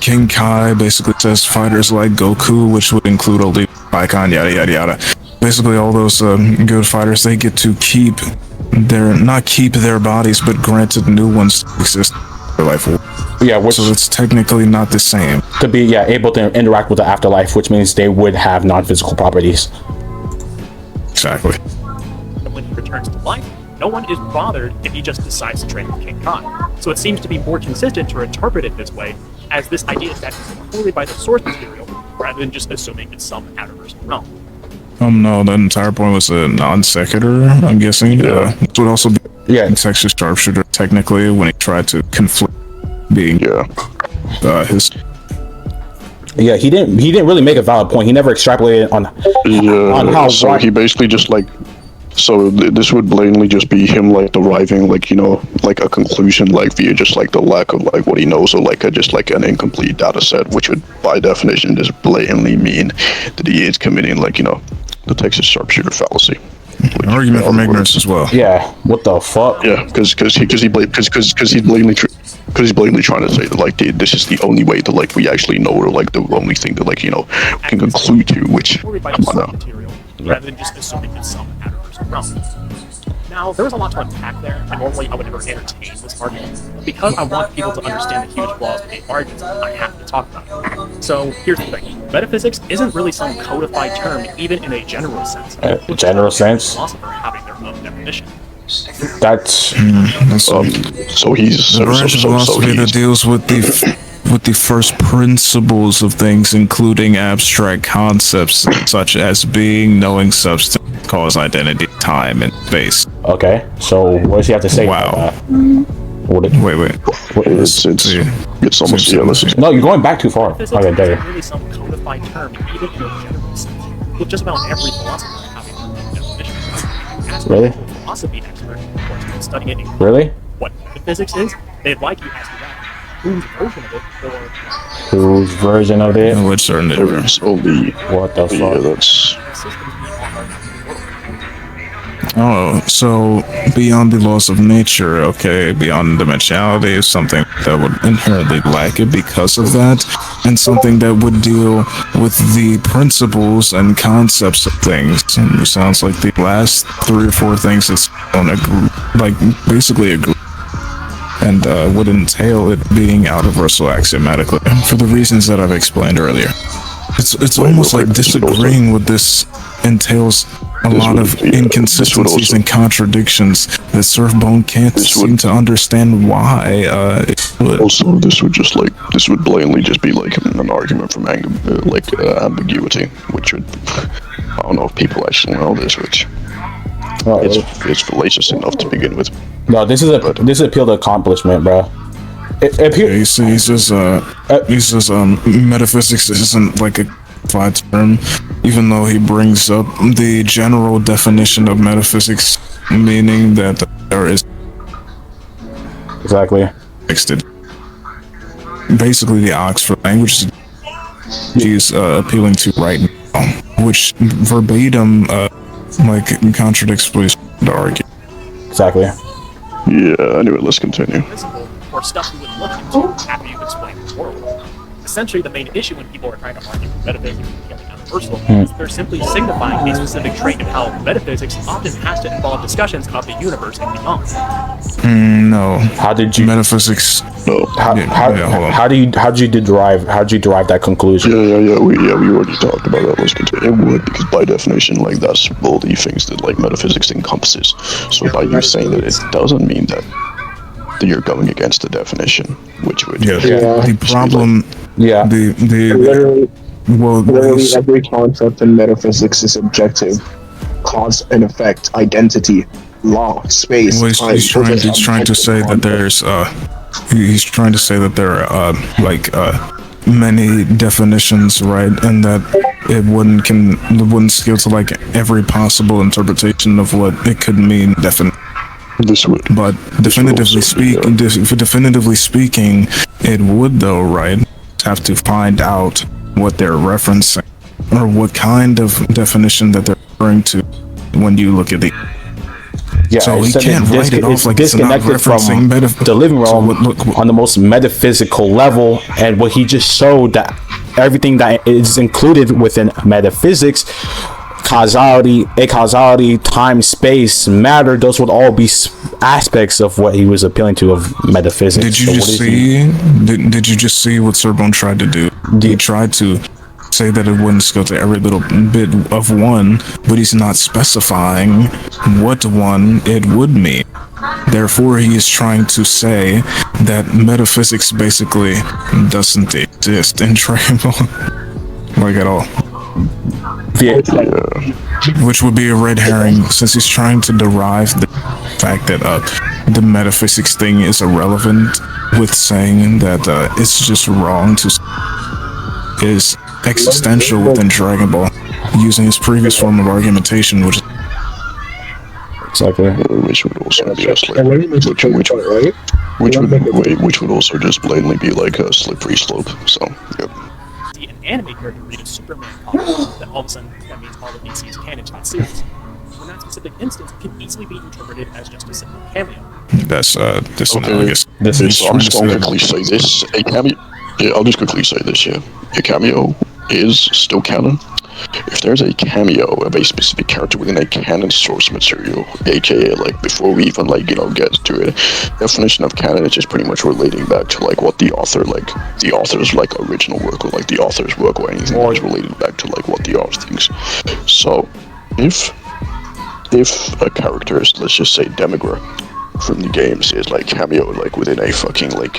King Kai basically says fighters like Goku, which would include Oli, Icon, yada yada yada. Basically all those good fighters, they get to keep their bodies, but granted new ones exist in their life. So it's technically not the same. To be able to interact with the afterlife, which means they would have non-physical properties. Exactly. When he returns to life, no one is bothered if he just decides to train with King Kai. So it seems to be more consistent to interpret it this way, as this idea is that it's supported by the source material, rather than just assuming it's some outer-verse realm. No, that entire point was a non sequitur, I'm guessing. This would also be Texas Sharpshooter, technically, when he tried to conflict being his. Yeah, he didn't really make a valid point. He never extrapolated on how. So he basically just like. So this would blatantly just be him like deriving like like a conclusion like via just like the lack of like what he knows or like just like an incomplete data set, which would by definition just blatantly mean that he is committing like the Texas sharpshooter fallacy. An argument from ignorance as well. Yeah, what the fuck? Yeah, because he's blatantly trying to say that like this is the only way that like we actually know or like the only thing that like we can conclude to, which material rather than just assuming that some matters around. Now, there was a lot to unpack there, and normally I would never entertain this argument. Because I want people to understand the huge flaws of the arguments, I have to talk about it. So, here's the thing. Metaphysics isn't really some codified term, even in a general sense. General sense? Philosopher having their own definition. That's... so he's... The branch of philosophy that deals with the first principles of things, including abstract concepts such as being, knowing, substance, cause, identity, time, and space. Okay, so what does he have to say about that? Wait. It's almost realistic. No, you're going back too far. Physics Okay, there. isn't really some codified term, even in a general sense. With just about every philosopher having their own definition. Ask Really? a philosophy expert, of course, who's studying it. Really? What metaphysics is, they'd like you to ask that. Whose version of it, or Whose version of it? Which certain difference? What the fuck? Yeah, that's... systems being offered in the world. Oh, so beyond the laws of nature, okay, beyond dimensionality is something that would inherently lack it because of that, and something that would deal with the principles and concepts of things. And it sounds like the last 3 or 4 things that's on a group, like basically a group, and would entail it being out of Russell axiomatically for the reasons that I've explained earlier. It's almost like disagreeing with this entails a lot of inconsistencies and contradictions that Surfbone can't seem to understand why it would. Also, this would blatantly just be like an argument from ambiguity, which would... I don't know if people actually know this, which... It's fallacious enough to begin with. No, this is appeal to accomplishment, bro. He says metaphysics isn't like a codified term, even though he brings up the general definition of metaphysics, meaning that there is exactly basically the Oxford language he's appealing to right now, which verbatim contradicts what he's trying to argue. Exactly. Yeah, anyway, let's continue. Or stuff you would look into after you've explained the world. Essentially, the main issue when people are trying to argue metaphysics and becoming universal is they're simply signifying a specific trait of how metaphysics often has to involve discussions about the universe and beyond. No. How did you metaphysics? No. How did you derive that conclusion? Yeah. We already talked about that. Let's continue. It would, because by definition, like that's all the things that like metaphysics encompasses. So by you saying that, it doesn't mean that you're going against the definition, which would the problem. Yeah. The literally every concept in metaphysics is objective. Cause and effect, identity, law, space, time. He's trying to say that there's he's trying to say that there are many definitions, right, and that it wouldn't scale to like every possible interpretation of what it could mean definitely. But definitively speaking, it would though, right? Have to find out what they're referencing or what kind of definition that they're referring to when you look at the. Yeah, so he can't write it off like it's not referencing the living realm on the most metaphysical level, and what he just showed that everything that is included within metaphysics. Causality, acausality, time, space, matter, those would all be aspects of what he was appealing to of metaphysics. Did you did you just see what Surfbone tried to do? He tried to say that it wouldn't scale to every little bit of one, but he's not specifying what one it would mean. Therefore, he is trying to say that metaphysics basically doesn't exist in Dragon like at all. Which would be a red herring, since he's trying to derive the fact that the metaphysics thing is irrelevant with saying that it's just wrong to. is existential within Dragon Ball, using his previous form of argumentation, which is exactly. Which would also be a slippery, which would also just blatantly be like a slippery slope. So, yep. An anime character read a Superman comic, that all of a sudden that means all of DC is canon to that series. In that specific instance, it can easily be interpreted as just a simple cameo. that's analogous. This is So I'm just going to quickly say this: a cameo. Yeah, I'll just quickly say this. Yeah, a cameo is still canon. If there's a cameo of a specific character within a canon source material, aka like before we even like get to it, definition of canon is just pretty much relating back to like what the author's like original work or like the author's work or anything that is related back to like what the author thinks. So if a character is, let's just say Demigra from the games, is like cameo like within a fucking like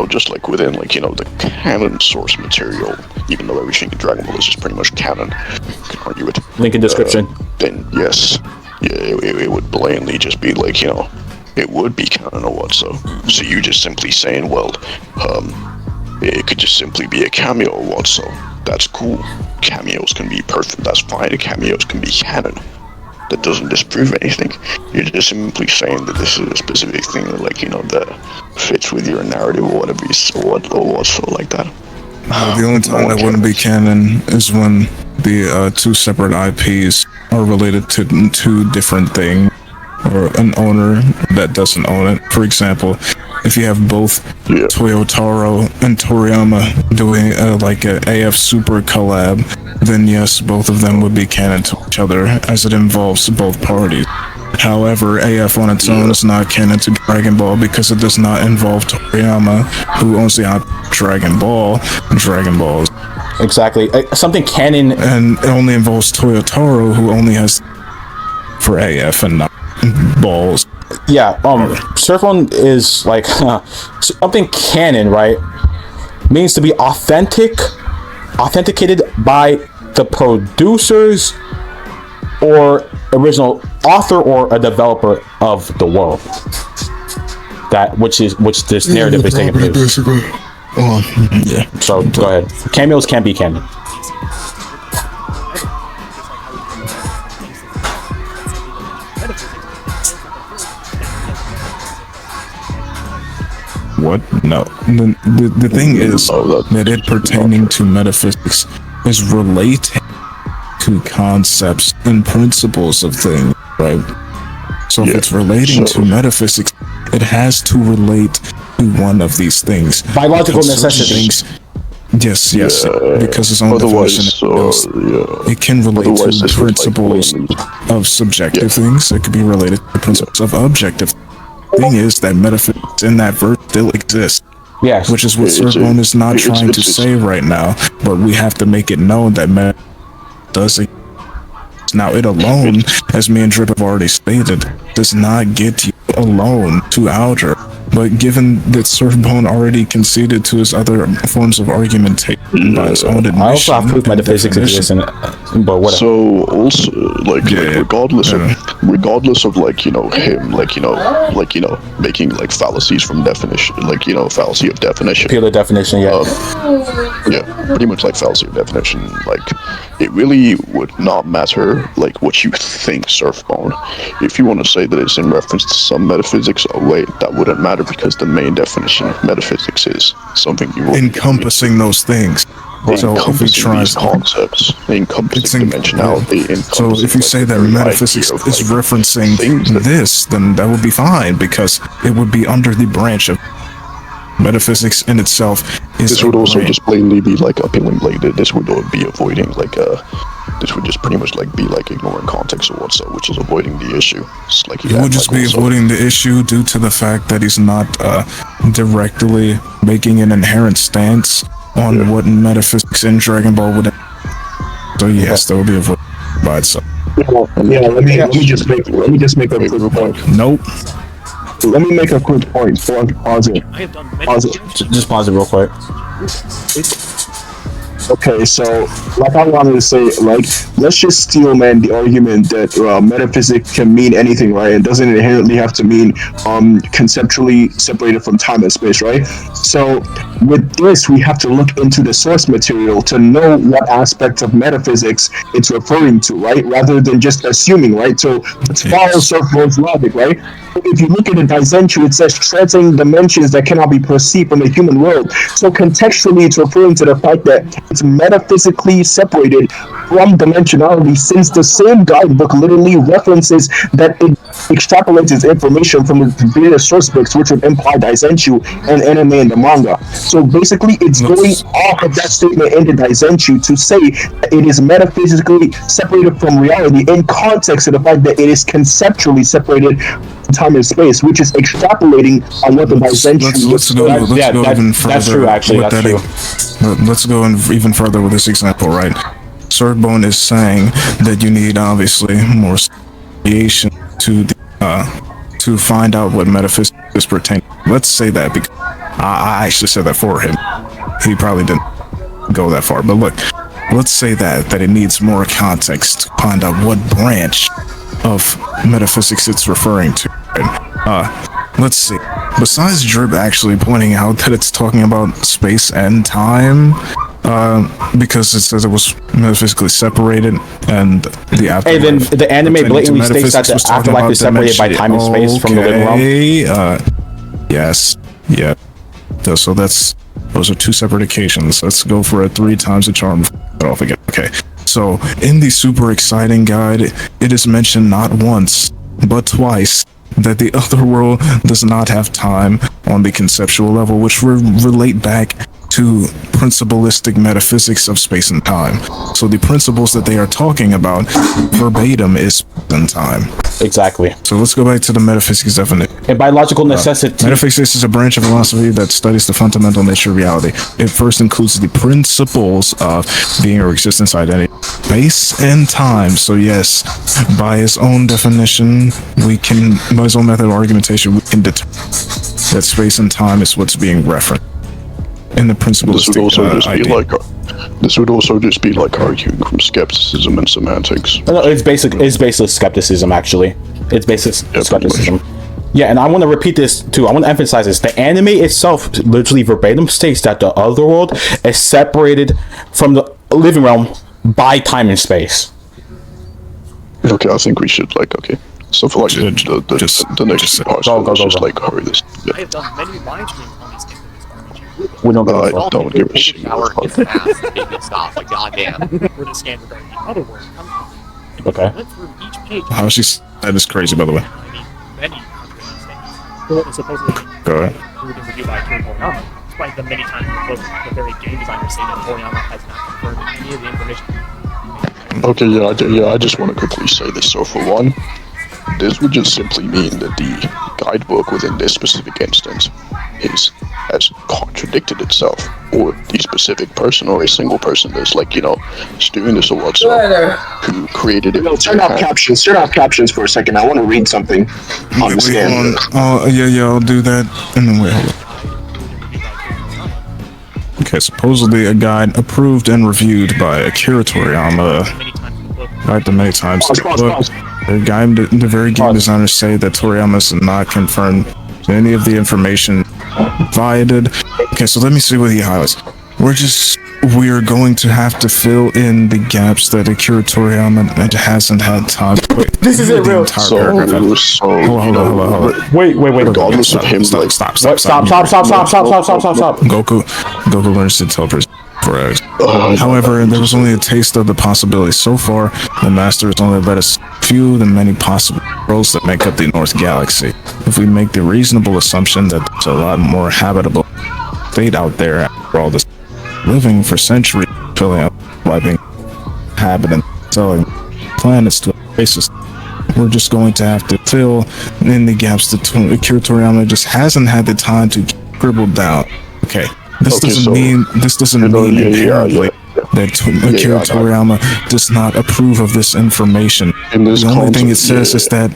just like within like the canon source material, even though everything in Dragon Ball is just pretty much canon, you can argue it. Link in description. Then yes, it would blatantly just be like it would be canon or what. So you just simply saying, well, it could just simply be a cameo or what. So that's cool. Cameos can be perfect. That's fine. Cameos can be canon. That doesn't disprove anything. You're just simply saying that this is a specific thing that that fits with your narrative or whatever or what so like that. The only time that wouldn't be canon is when the two separate IPs are related to two different things, or an owner that doesn't own it. For example, if you have both Toyotaro and Toriyama doing like a AF Super collab, then yes, both of them would be canon to each other, as it involves both parties. However, AF on its own is not canon to Dragon Ball because it does not involve Toriyama, who owns the Dragon Ball. Dragon Balls. Exactly. Something canon. And it only involves Toyotaro, who only has for AF and not balls. Yeah, surfbone is like something canon, right? Means to be authenticated by the producers or original author or a developer of the world. Which this narrative is taking place. Yeah. So go ahead. Cameos can be canon. What? No. The thing is that it pertaining to metaphysics is related to concepts and principles of things, right? So if it's relating to metaphysics, it has to relate to one of these things. Biological necessities. Yes, because its own definition it can relate to the principles of subjective things. It could be related to the principles of objective. Thing is that metaphysics in that verse still exists. Yes. Which is what surfbone is not trying to say right now, but we have to make it known that does exist. Now it alone, as me and Drip have already stated, does not get you alone to outer. But given that surfbone already conceded to his other forms of argumentation by his own admission, I also have proof metaphysics exists in it, but whatever. So also, regardless of like him, making like fallacies from definition, fallacy of definition. Pure definition, pretty much like fallacy of definition. Like, it really would not matter like what you think, surfbone. If you want to say that it's in reference to some metaphysics, that wouldn't matter because the main definition of metaphysics is something you encompassing those things. So if we try concepts, encompassing dimensionality. So if you say that metaphysics is referencing this, then that would be fine because it would be under the branch of metaphysics in itself. This would also just blatantly be like appealing, like this would be avoiding this would just pretty much like be like ignoring context or what, so which is avoiding the issue. It's like he would just be avoiding the issue due to the fact that he's not directly making an inherent stance on what metaphysics in Dragon Ball would. So yes, that would be avoided by itself. Let me just make a quick point. Nope. Let me make a quick point. Pause it. Just pause it real quick. Okay, so like I wanted to say, like, let's just steel man the argument that metaphysics can mean anything, right? It doesn't inherently have to mean conceptually separated from time and space, right? So with this, we have to look into the source material to know what aspect of metaphysics it's referring to, right? Rather than just assuming, right? So let's follow Surfbone's logic, right? If you look at the Daizenshuu, it says transcending dimensions that cannot be perceived from the human world. So contextually, it's referring to the fact that it's metaphysically separated from dimensionality, since the same guidebook literally references that it extrapolates its information from the various source books, which would imply Daizenshuu and anime and the manga. So basically, it's going off of that statement in the Daizenshuu to say that it is metaphysically separated from reality in context of the fact that it is conceptually separated from time and space, which is extrapolating on what the Daizenshuu. Let's go even further. That's true, actually. That's true. Let's go even further with this example, right? Surfbone is saying that you need obviously more variation to find out what metaphysics is pertaining. Let's say that because I actually said that for him. He probably didn't go that far, but look, let's say that it needs more context to find out what branch of metaphysics it's referring to. Let's see. Besides Drip actually pointing out that it's talking about space and time, because it says it was metaphysically separated, and the afterlife. And then the anime blatantly states that the afterlife is separated by time and space from the living realm. Yes. Yeah. So those are two separate occasions. Let's go for it 3 times the charm. Off again. Okay. So in the super exciting guide, it is mentioned not once but twice that the other world does not have time on the conceptual level, which will relate back to principalistic metaphysics of space and time. So the principles that they are talking about verbatim is space and time. Exactly. So let's go back to the metaphysics definition. A biological necessity. Metaphysics is a branch of philosophy that studies the fundamental nature of reality. It first includes the principles of being or existence, identity, space, and time. So yes, by his own definition, by his own method of argumentation, we can determine that space and time is what's being referenced. In the principalistic this would also just be like arguing from skepticism and semantics. No, it's basically skepticism, actually. It's basic skepticism. Yeah, and I want to repeat this too. I want to emphasize this. The anime itself literally verbatim states that the other world is separated from the living realm by time and space. Okay, I think we should So for like the next part, just like hurry this. I have done many live streams on these things. We don't I don't give a shit. Stop, like goddamn. Where the scan regarding the other world comes from. Okay. I went through each page. How that is crazy, by the way. I mean, many of these things. For what was supposedly Go ahead. reviewed by Akira Toriyama, despite the many times the very game designers say that Toriyama has not confirmed any of the information. Okay, I just want to quickly say this. So for one, this would just simply mean that the guidebook within this specific instance has contradicted itself, or the specific person or a single person that's doing this or whatsoever, who created it. Turn off captions for a second. I want to read something on the scan. Yeah, I'll do that. And then wait, hold on. Okay, supposedly a guide approved and reviewed by Akira Toriyama. Right, the many times. Pause. The very game designers say that Toriyama has not confirmed any of the information provided. Okay, so let me see what he highlights. We're going to have to fill in the gaps that Akira Toriyama hasn't had time. Wait, this is it, real. Hold on. Wait. Regardless of him, Stop. Goku learns to teleport for hours. However, there was only a taste of the possibility. So far, the Master has only let us few of the many possible worlds that make up the North Galaxy. If we make the reasonable assumption that there's a lot more habitable state out there after all this living for centuries, filling up, wiping, inhabiting, selling planets to races, we're just going to have to fill in the gaps that Akira Toriyama just hasn't had the time to scribble down. Okay. This doesn't mean inherently that Akira Toriyama does not approve of this information. The only thing it says is that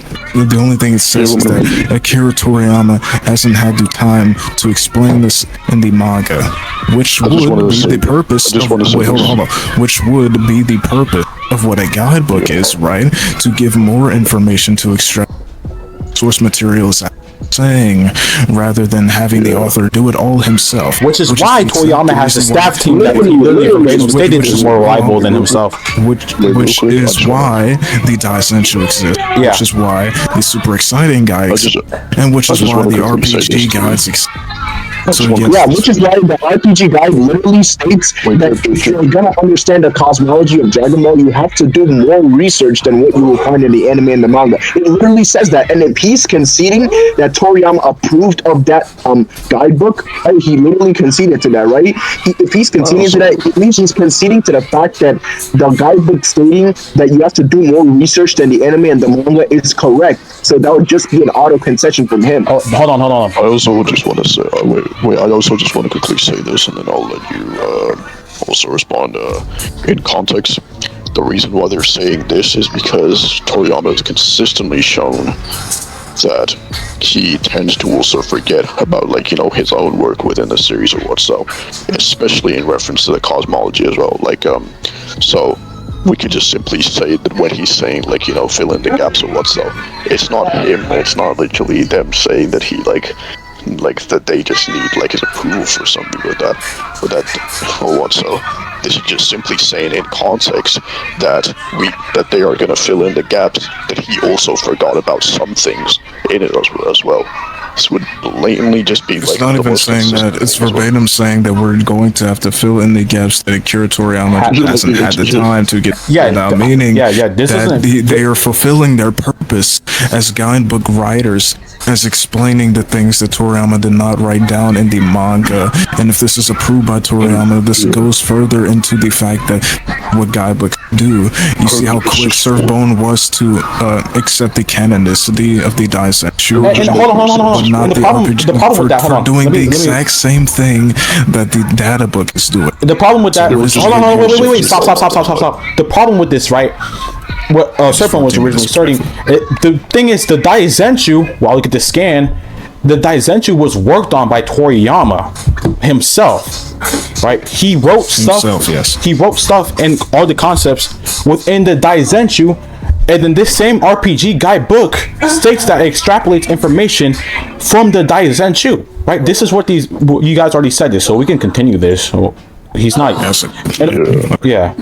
Akira Toriyama hasn't had the time to explain this in the manga, which would be the purpose of which would be the purpose of what a guidebook is, right? To give more information to extract source materials saying, rather than having the author do it all himself. Which is why Toriyama has a staff team that stated is more reliable than himself. Which is why the Daisenshu exists. Yeah. Which is why the super exciting guy exists. And which is why the RPG guides exist. Which is why the RPG guide literally states that if you're gonna understand the cosmology of Dragon Ball, you have to do more research than what you will find in the anime and the manga. It literally says that, and if he's conceding that Toriyama approved of that guidebook, right, he literally conceded to that, right? If he's conceding to that, it means he's conceding to the fact that the guidebook stating that you have to do more research than the anime and the manga is correct. So that would just be an auto concession from him. Oh, hold on. I also just want to say, I also just want to quickly say this, and then I'll let you also respond. In context, the reason why they're saying this is because Toriyama has consistently shown that he tends to also forget about, like, you know, his own work within the series or what, so, especially in reference to the cosmology as well. Like, so we could just simply say that when he's saying, like, you know, fill in the gaps or what, so it's not him, it's not literally them saying that he, like that they just need, like, his approval for something or that or what, so this is just simply saying in context that they are gonna fill in the gaps, that he also forgot about some things in it as well. This would blatantly just be, it's like, not even saying that, it's verbatim saying that we're going to have to fill in the gaps that Akira Toriyama hasn't had the time to get out, meaning that they are fulfilling their purpose as guidebook writers, as explaining the things that Toriyama did not write down in the manga. And if this is approved by Toriyama, this goes further into the fact that what guidebooks do. You see how quick Surfbone was to accept the canonicity of the Daisenshu. Hold on. Not the problem with that, hold on. Doing the exact same thing that the data book is doing. The problem with that, wait, stop. The problem with this, right? What Surfbone was originally starting. The thing is, the Daisenshu, while we get the scan, the Daisenshu was worked on by Toriyama himself, right? He wrote stuff. He wrote stuff and all the concepts within the Daisenshu. And then this same RPG guidebook states that it extrapolates information from the Daisenshu, right? This is what you guys already said this, so we can continue this. So he's not. Yeah.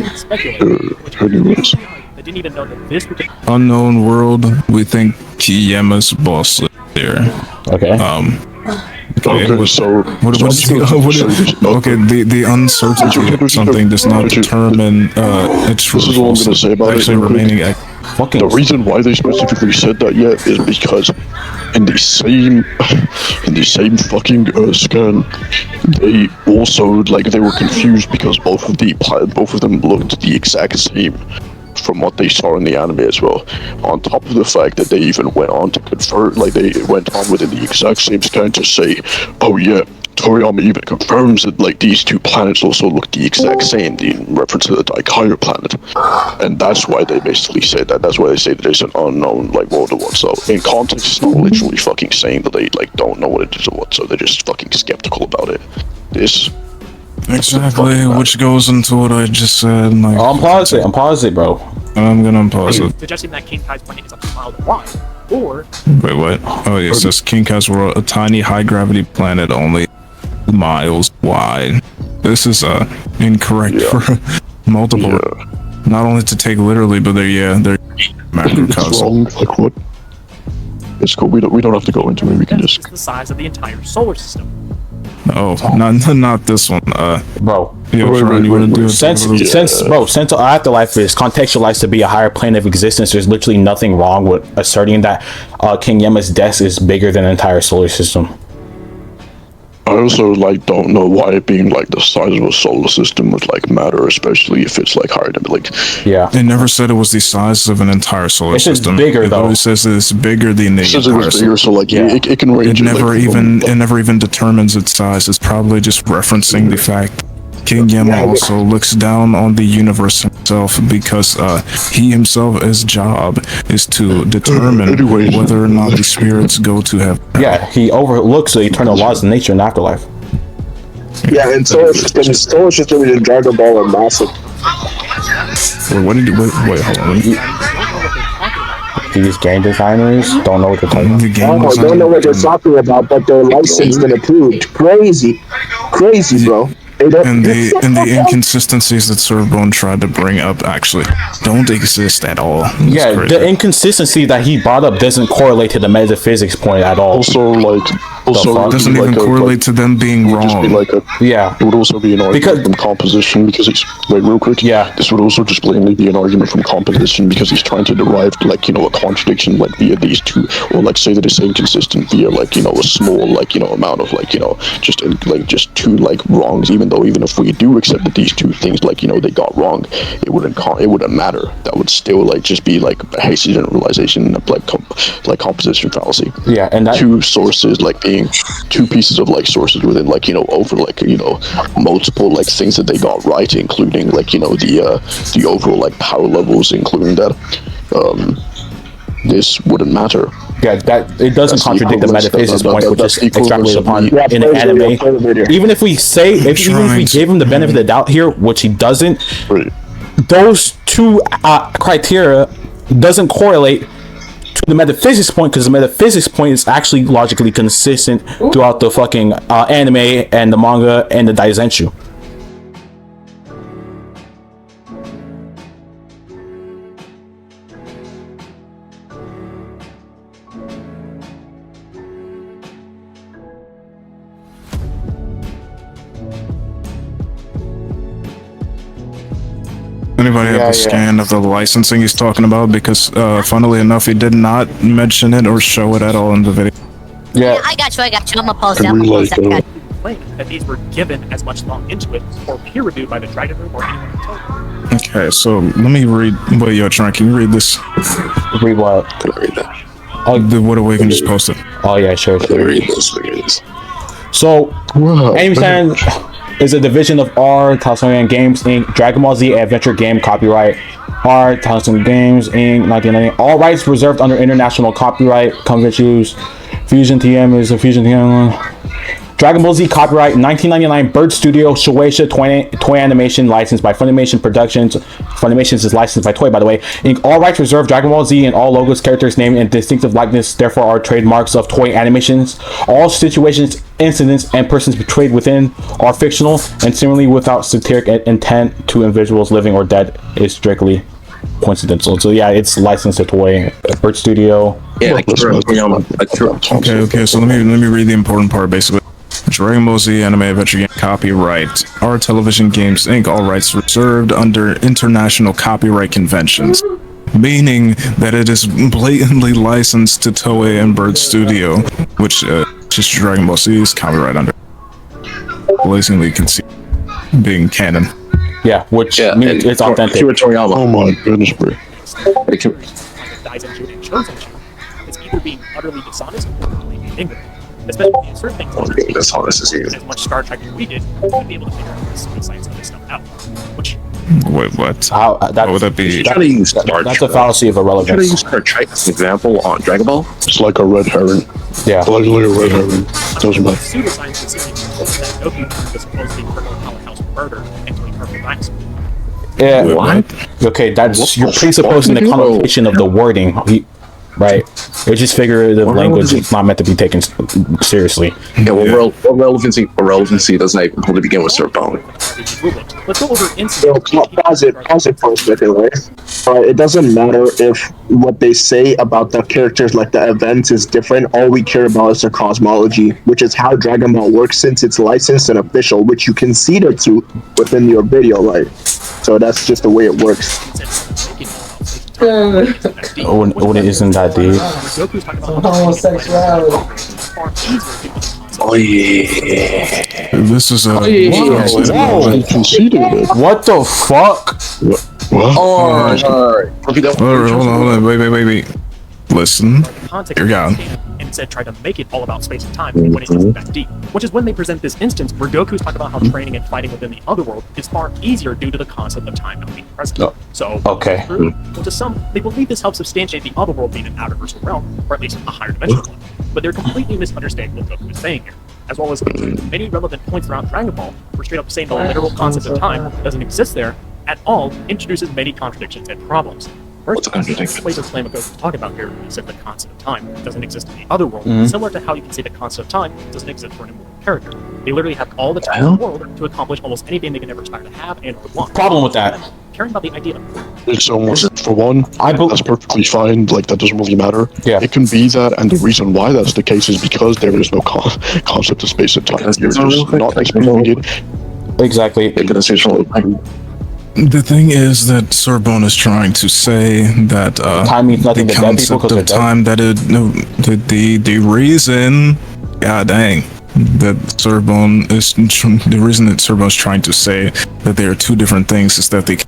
Didn't even know that this unknown world. We think Kiyama's boss there. Okay. The uncertainty of something does not determine its truth. Actually remaining. The reason why they specifically said that is because in the same fucking scan, they also, like, they were confused because both of them looked the exact same from what they saw in the anime as well. On top of the fact that they even went on to confirm, like, they went on within the exact same scan to say, oh yeah, Toriyama even confirms that, like, these two planets also look the exact same, in reference to the Daikaiyo planet. And that's why they basically say that. That's why they say that there's an unknown, like, world or what. So in context, it's not literally fucking saying that they, like, don't know what it is or what. So they're just fucking skeptical about it. Exactly, which goes into what I just said. Like, unpause it, bro. I'm gonna unpause it. Suggesting that King Kai's planet is a mile wide, or wait, what? Oh, yeah, it says King Kai's world, a tiny high gravity planet only miles wide. This is incorrect for multiple. Not only to take literally, but they're macrocosm. Like what? It's cool. We don't have to go into it. We can just. It's the size of the entire solar system. Oh, not this one. Bro. Since Afterlife is contextualized to be a higher plane of existence, there's literally nothing wrong with asserting that King Yama's desk is bigger than the entire solar system. I also, like, don't know why it being, like, the size of a solar system would, like, matter, especially if it's, like, higher than, like... Yeah. It never said it was the size of an entire solar system. It's bigger, though. It says it's bigger than the entire solar system. So, like, it can range... It never even determines its size. It's probably just referencing the fact King Gamma also looks down on the universe himself because he himself, his job is to determine whether or not the spirits go to heaven. Yeah, he overlooks the eternal laws of nature and afterlife. Yeah, and so it's just in Dragon Ball and massive. Wait, hold on. These game designers don't know what they're talking about. Don't know what they're talking about, but they're licensed and approved. Crazy, bro. And the inconsistencies that Surfbone tried to bring up actually don't exist at all. Yeah, the inconsistency that he brought up doesn't correlate to the metaphysics point at all. Also, it doesn't even correlate to them being wrong. Yeah, it would also be an argument from composition because he's real quick. Yeah, this would also just blatantly be an argument from composition because he's trying to derive a contradiction via these two, or say that it's inconsistent via a small amount of just two wrongs. Even if we do accept that these two things they got wrong, it wouldn't matter. That would still just be a hasty generalization of composition fallacy. Yeah, and that two sources being two pieces of sources within over multiple things that they got right, including the overall power levels, including that this wouldn't matter. Yeah, that it doesn't contradict the metaphysics point, which is extrapolated upon in an anime. Even if we say, even if we gave him the benefit of the doubt here, which he doesn't, those two criteria doesn't correlate to the metaphysics point, because the metaphysics point is actually logically consistent throughout the fucking anime and the manga and the Daizenshu. Anybody have the scan of the licensing he's talking about? Because funnily enough, he did not mention it or show it at all in the video. Yeah, I got you. I'm gonna post it. Claim that these were given as much thought into it or peer reviewed by the Dragon Room or anyone else. Okay, so let me read. Wait, yo, Tron, can you read this? Read what? Can I read that? Oh, what we can just post it. Oh yeah, sure. Let me read this. So, Anime is a division of R. Towson Games Inc. Dragon Ball Z Adventure Game copyright. R. Towson Games Inc. 1990. All rights reserved under international copyright. Conventions. Fusion TM is a Fusion TM. Dragon Ball Z copyright 1999 Bird Studio Shueisha Toei Animation licensed by Funimation Productions. Funimations is licensed by Toei, by the way. Inc. All rights reserved. Dragon Ball Z and all logos, characters, name, and distinctive likeness therefore are trademarks of Toei Animations. All situations, incidents, and persons portrayed within are fictional and similarly without satiric intent to individuals living or dead is strictly coincidental. So yeah, it's licensed to Toei. Bird Studio. Yeah, okay. So let me read the important part basically. Dragon Ball Z Anime Adventure Game copyright. Our Television Games Inc. All rights reserved under international copyright conventions. Meaning that it is blatantly licensed to Toei and Bird Studio, which just Dragon Ball Z is copyright under. Blatantly conceived being canon. Yeah, which means it's authentic. Oh my goodness, bro. It's either being utterly dishonest or completely ignorant. Especially in certain things. Dishonest is as much Star Trek as we did, we'd be able to figure out this science of this stuff out. Which Wait, what? How would that be? That's a fallacy of irrelevance. Try to use Star Trek as an example on Dragon Ball. It's like a red herring. Yeah. It's like a red herring. Doesn't matter. Pseudoscience is that Goku turned the supposedly criminal powerhouse murder into a purple dinosaur. Yeah. What? Okay, you're presupposing the connotation of the wording. Right, it's just figurative language. It's not meant to be taken seriously. Yeah, what relevancy does that even begin with surfbone? Let's go over Pause it for a second, right? It doesn't matter if what they say about the characters, like the events, is different. All we care about is the cosmology, which is how Dragon Ball works since it's licensed and official, which you conceded to within your video, right? So that's just the way it works. When it isn't that deep. Homosexuality. Oh yeah. This is a. What the fuck? Alright. Hold on. Wait. Listen. Context Here we go. and instead try to make it all about space and time when it isn't that deep. Which is when they present this instance where Goku's talking about how training and fighting within the other world is far easier due to the concept of time not being present. Oh. So, Okay. Well, to some, they believe this helps substantiate the other world being an outer-versal realm, or at least a higher dimensional one. But they're completely misunderstanding what Goku is saying here, as well as many relevant points throughout Dragon Ball, where straight up saying the literal concept of time doesn't exist there at all introduces many contradictions and problems. First, the way to claim what Goku's talking about here is that the concept of time doesn't exist in the other world, similar to how you can say the concept of time doesn't exist for an immortal character. They literally have all the time in the world to accomplish almost anything they can ever aspire to have and or want. Problem with that. Caring about the idea. It's almost, for one, that's perfectly fine. Like, that doesn't really matter. Yeah. It can be that, and the reason why that's the case is because there is no concept of space and time. You're just not experiencing it. Exactly. The thing is that surfbone is trying to say that time means nothing the to dead people concept because of time that it no the reason, god dang, that surfbone is the reason that surfbone is trying to say that there are two different things is that the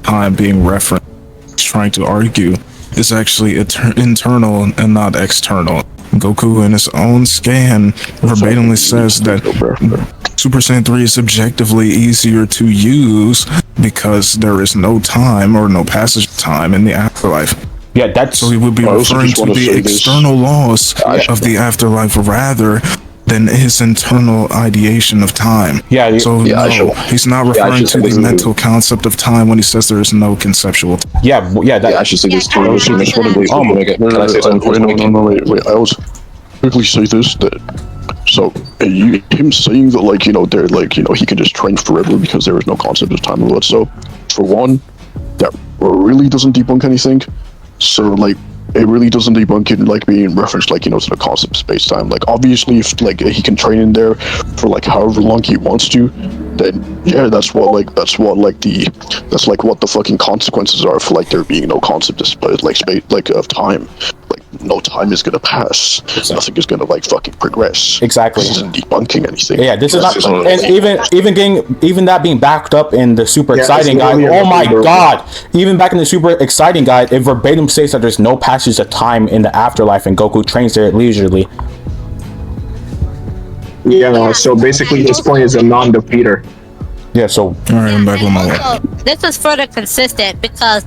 time being referenced, trying to argue, is actually internal and not external. Goku in his own scan verbatimly says that Super Saiyan 3 is objectively easier to use because there is no time or no passage of time in the afterlife. Yeah, that's... So he would be referring to the external laws of the afterlife rather than his internal ideation of time. Yeah, so no, he's not referring to the mental concept of time when he says there is no conceptual time. Yeah, yeah, that... I should say this too. Wait, I was quickly say this, that so him saying that, like, you know, they're like, you know, he can just train forever because there is no concept of time or what. So for one, that really doesn't debunk anything. So like, it really doesn't debunk it, like, being referenced, like, you know, to the concept of space-time. Like, obviously, if, like, he can train in there for, like, however long he wants to, then, yeah, that's what the fucking consequences are for, like, there being no concept of, like, space, like, of time. Like, no time is gonna pass. Exactly. Nothing is gonna, like, fucking progress. Exactly. This isn't debunking anything. Yeah, this is not, and even that being backed up in the super exciting guide. Oh my god! Even back in the super exciting guide, it verbatim states that there's no passage of time in the afterlife, and Goku trains there leisurely. Yeah, so basically his point is a non-defeater. Yeah, so... Alright, I'm back with my one. This is further consistent because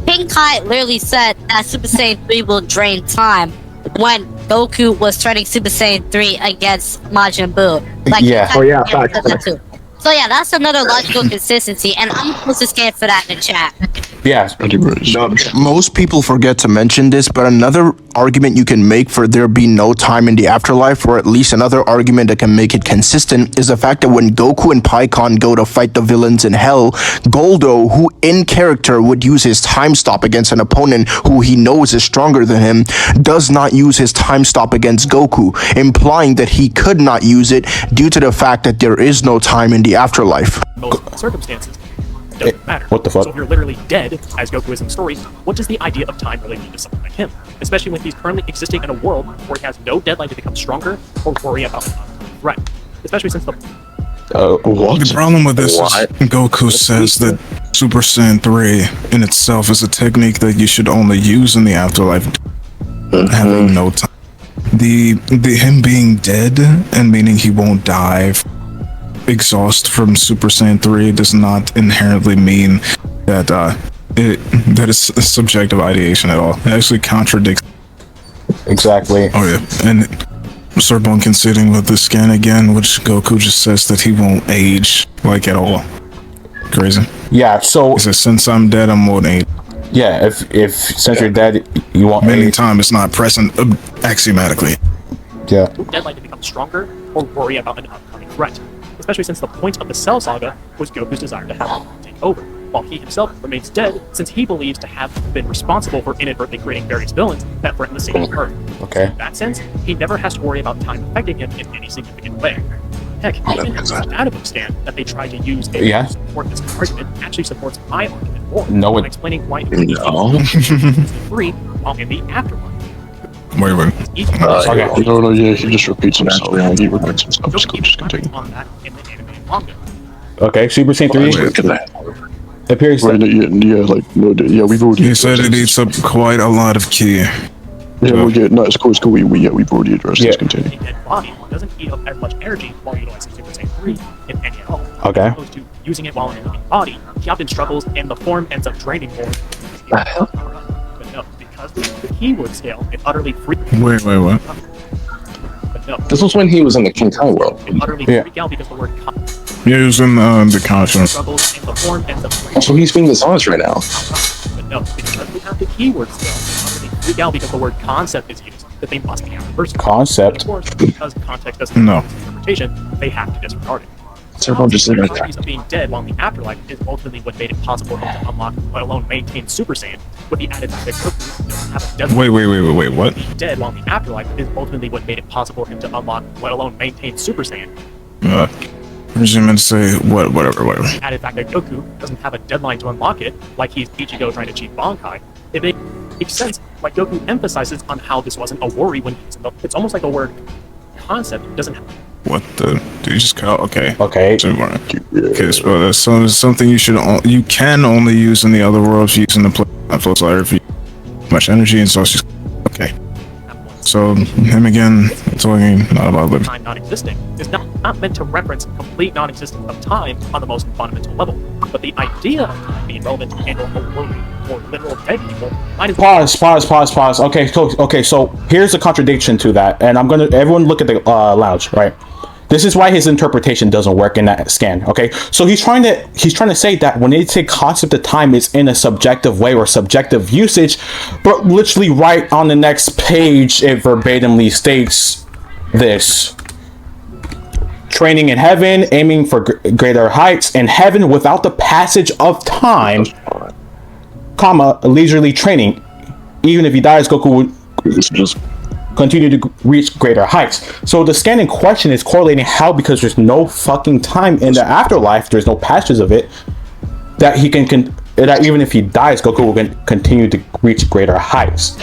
King Kai literally said that Super Saiyan 3 will drain time when Goku was training Super Saiyan 3 against Majin Buu. Like, yeah. Oh yeah, so yeah, that's another logical consistency, and I'm supposed to scan for that in the chat. Yeah. Most people forget to mention this, but another argument you can make for there being no time in the afterlife, or at least another argument that can make it consistent, is the fact that when Goku and Pikkon go to fight the villains in Hell, Goldo, who in character would use his time stop against an opponent who he knows is stronger than him, does not use his time stop against Goku, implying that he could not use it due to the fact that there is no time in the afterlife. Most circumstances. Doesn't matter. What the fuck? So if you're literally dead, as Goku is in the story, what does the idea of time really mean to someone like him? Especially when he's currently existing in a world where he has no deadline to become stronger or worry about an upcoming threat. Especially since the... What? The problem with this is Goku says that Super Saiyan 3 in itself is a technique that you should only use in the afterlife, having no time. The him being dead and meaning he won't die exhaust from Super Saiyan 3 does not inherently mean that that is a subjective ideation at all. It actually contradicts. Exactly. Oh yeah, and Surfbone conceding with the scan again, which Goku just says that he won't age like at all. Crazy. Yeah. So he says, since I'm dead, I won't age. Yeah. If since you're dead, you won't. Meaning time is not present axiomatically. Yeah. Deadline to become stronger or worry about an upcoming threat. Especially since the point of the Cell Saga was Goku's desire to have him take over, while he himself remains dead since he believes to have been responsible for inadvertently creating various villains that threaten the safety of Earth. Okay. In that sense, he never has to worry about time affecting him in any significant way. Heck, even his data book stand that they try to use to support this argument actually supports my argument more by explaining why he is free while in the afterlife. Wait. No, yeah, he just repeats himself. He repeats himself. Just continue. On that in the anime and manga. Okay, Super Saiyan 3 appears. Right, yeah, like, no, yeah, we've already. He said it eats up quite a lot of ki. Yeah, we'll get. No, it's cool. It's cool. We've already addressed this. Continue. A dead body doesn't eat up as much energy while utilizing Super Saiyan 3, if any at all. Okay. As opposed to using it while in a living body, he often struggles and the form ends up draining more. But no, because the keyword scale, it utterly freaks. Wait, what? But no, This was when he was in the King Kai world. it utterly freak out because the word Yeah, he was in the conscience. struggles and the form ends up draining. So he's being dishonest right now. But no, because we have the keyword scale, it utterly freak out because the word concept is used, that they must be universal. Concept. Of course, because context doesn't No. have this interpretation, they have to disregard it. Surfbone just said right there. Of being dead while in the afterlife is ultimately what made it possible for him to unlock, let alone maintain Super Saiyan, with the added fact that Goku doesn't have a deadline. Wait, what? Being dead while in the afterlife is ultimately what made it possible for him to unlock, let alone maintain Super Saiyan. I was meant to say whatever. The added fact that Goku doesn't have a deadline to unlock it, like he's Ichigo trying to achieve Bankai, it makes sense why Goku emphasizes on how this wasn't a worry when he's in the. It's almost like the word concept doesn't have. What the? Did you just call? Okay. Okay. Okay, so that's something you can only use in the other world if you're using the flow slider if you have much energy, and so it's just okay. So him again talking not about living. Time non-existing is not meant to reference complete non-existence of time on the most fundamental level, but the idea of time being relevant to handle a worry or literal dead people might as well. Pause. Okay, so here's a contradiction to that, and everyone look at the lounge, right? This is why his interpretation doesn't work in that scan. Okay, so he's trying to say that when they say concept of time is in a subjective way or subjective usage, but literally right on the next page it verbatimly states this: training in heaven, aiming for greater heights in heaven without the passage of time, comma, leisurely training. Even if he dies, Goku would just continue to reach greater heights. So the scan in question is correlating how, because there's no fucking time in the afterlife, there's no passages of it, that he can that even if he dies, Goku will continue to reach greater heights.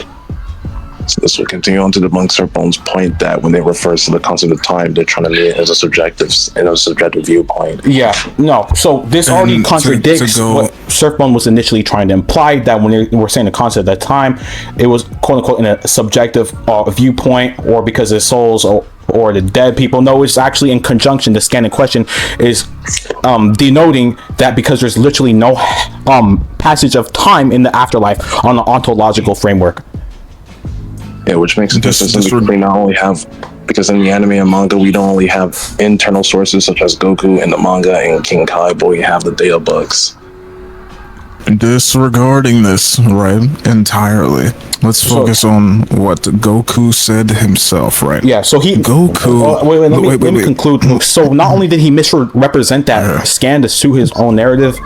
So this will continue on to debunk Surfbone's point that when they refer to the concept of time, they're trying to mean it as a subjective viewpoint. Yeah, no. So this already contradicts what Surfbone was initially trying to imply, that when they were saying the concept at that time, it was quote unquote in a subjective viewpoint, or because of souls or the dead people. No, it's actually in conjunction. The scan in question is denoting that because there's literally no passage of time in the afterlife on an ontological framework. Yeah, which makes it because we not only have, because in the anime and manga we don't only have internal sources such as Goku in the manga and King Kai, but we have the data books. Disregarding this, right, entirely. Let's focus on what Goku said himself, right? Yeah, so Goku. Let me conclude. So not only did he misrepresent that scan to suit his own narrative,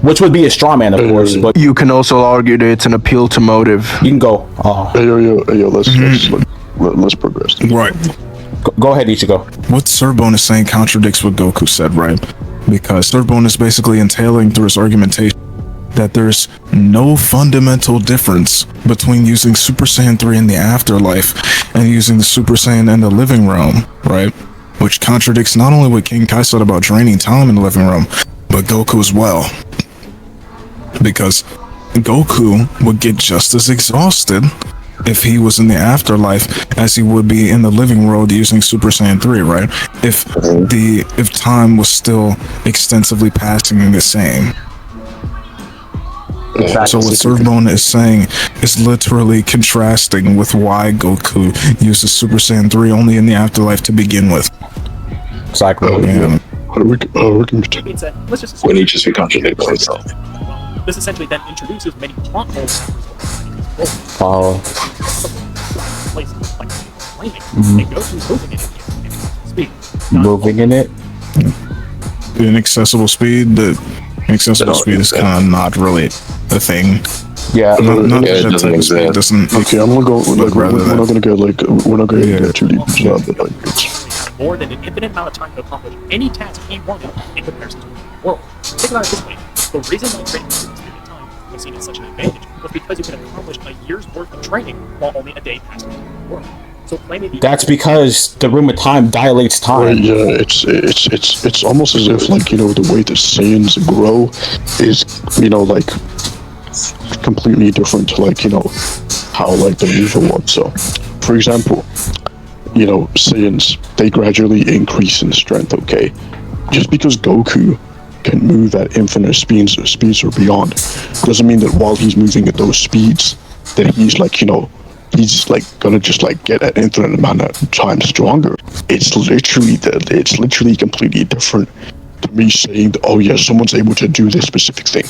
which would be a straw man, of course, but you can also argue that it's an appeal to motive. You can go. Yo, let's progress. Right. Go ahead, Ichigo. What Surfbone is saying contradicts what Goku said, right? Because Surfbone is basically entailing through his argumentation that there's no fundamental difference between using Super Saiyan 3 in the afterlife and using the Super Saiyan in the living realm, right? Which contradicts not only what King Kai said about draining time in the living realm, but Goku as well. Because Goku would get just as exhausted if he was in the afterlife as he would be in the living world using Super Saiyan 3, right? If time was still extensively passing the same. So what Surfbone is saying is literally contrasting with why Goku uses Super Saiyan 3 only in the afterlife to begin with. Exactly. When he just be contradicting himself. This essentially then introduces many plot holes. Places like flaming, and Goku's moving in it. Inaccessible speed. The inaccessible speed is kind of not really a thing. Yeah, it doesn't exist. Okay, I'm gonna go. Like, we're not gonna get too deep into that, but like, it's more than an infinite amount of time to accomplish any task he wanted in comparison to the world. Think about it this way: the reason why training for this period of time was seen as such an advantage was because you could accomplish a year's worth of training while only a day passed in the world. So that's because the room of time dilates time. Right, yeah, it's almost as if, like, you know, the way that Saiyans grow is, you know, like completely different. Like, you know, how like the mover was. So, for example, you know, Saiyans, they gradually increase in strength, okay? Just because Goku can move at infinite speeds or beyond, doesn't mean that while he's moving at those speeds, that he's like, you know, he's like gonna just like get an infinite amount of time stronger. It's literally completely different to me saying, oh yeah, someone's able to do this specific thing.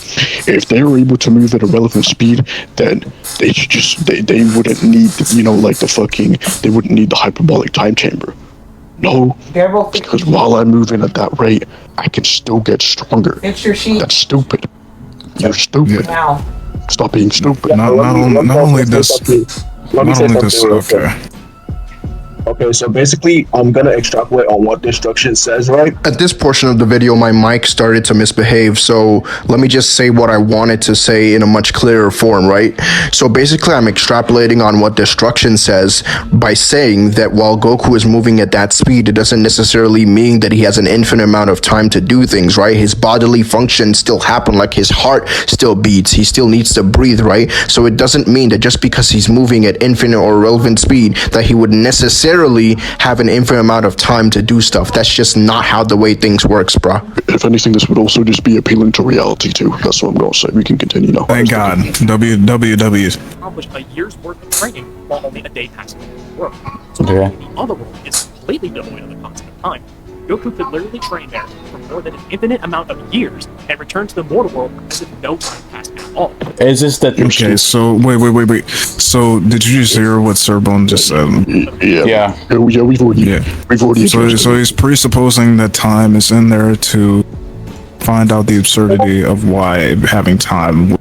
If they were able to move at a relevant speed, then they should just they wouldn't need, you know, like they wouldn't need the hyperbolic time chamber. No, because while I'm moving at that rate, I can still get stronger. That's stupid. You're stupid. Stop being stupid. Not only this. Okay. Okay, so basically, I'm gonna extrapolate on what destruction says, right? At this portion of the video, my mic started to misbehave, so let me just say what I wanted to say in a much clearer form, right? So basically, I'm extrapolating on what destruction says by saying that while Goku is moving at that speed, it doesn't necessarily mean that he has an infinite amount of time to do things, right? His bodily functions still happen, like his heart still beats, he still needs to breathe, right? So it doesn't mean that just because he's moving at infinite or relevant speed, that he would necessarily have an infinite amount of time to do stuff. That's just not how the way things works, bro. If anything, this would also just be appealing to reality too. That's what I'm gonna say. We can continue now. Thank God. WWW. Accomplish a year's worth of training while only a day passes in the world. So the other world is completely devoid of the concept of time. Goku could literally train there for more than an infinite amount of years and return to the mortal world as if no time passed at all. Is this that? Okay, so wait. So did you just hear what Surfbone just said? Yeah, we've already. So he's presupposing that time is in there to find out the absurdity of why having time.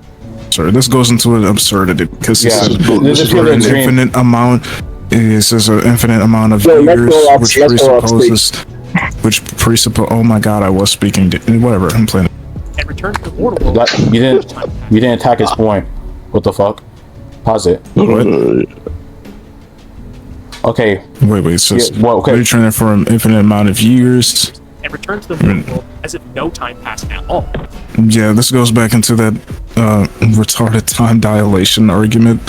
Sorry, this goes into an absurdity because this is an infinite amount. It says an infinite amount of years, which presuppose. Oh my God, I was speaking. Whatever, I'm playing. And return to the mortal world. You didn't attack his point. What the fuck? Pause it. What? Okay. Wait. So you're training for an infinite amount of years. And return to the mortal world as if no time passed at all. Yeah, this goes back into that retarded time dilation argument,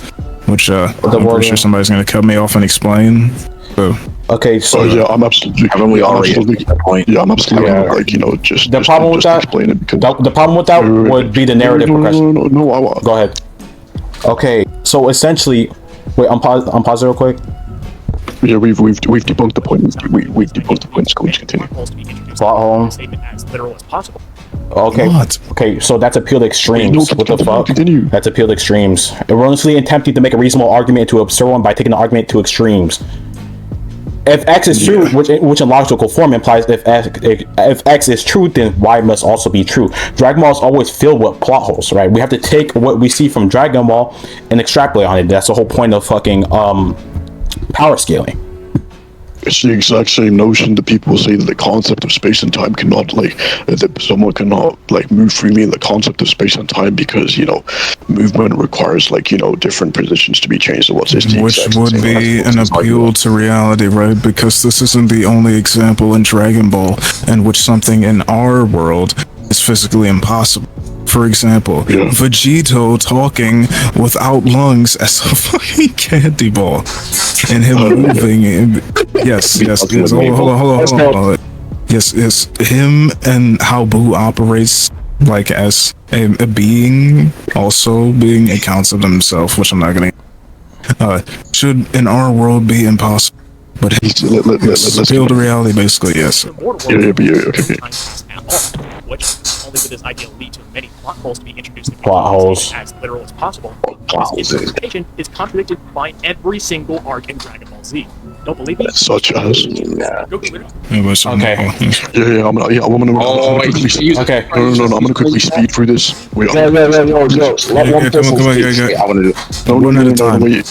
which I'm pretty sure somebody's gonna cut me off and explain. So. Okay, so yeah, I'm absolutely. Haven't we already at that point? Yeah, I'm absolutely like, you know, just the problem with that. Explain it because the problem with that would be the narrative progression. No. Go ahead. Okay, so essentially, wait, I'm pause real quick. Yeah, we've debunked the point. We've debunked the point. Let's continue. Plot hole. As literal as possible. Okay. What? Okay, so that's appeal to extremes. What the fuck? Continue. That's appeal to extremes. Erroneously attempting to make a reasonable argument to absurd one by taking the argument to extremes. If X is true, which in logical form implies if X is true, then Y must also be true. Dragon Ball is always filled with plot holes, right? We have to take what we see from Dragon Ball and extrapolate on it. That's the whole point of fucking power scaling. It's the exact same notion that people say that the concept of space and time cannot, that someone cannot, move freely in the concept of space and time because, you know, movement requires, different positions to be changed. So which would be an appeal to reality, right? Because this isn't the only example in Dragon Ball in which something in our world is physically impossible. For example, Vegito talking without lungs as a fucking candy ball, and him moving. Yes. Hold on. Yes. Him and how Boo operates, as a being, also being a concept himself, which I'm not gonna. Should in our world be impossible, but let's appeal to reality, basically. Yes. Which only with this idea lead to many plot holes to be introduced plot holes as literal as possible. This interpretation is contradicted by every single arc in Dragon Ball Z. Don't believe me? Such as okay. I'm gonna quickly. Okay. No. I'm gonna quickly speed through this. Come on. One at a time. No.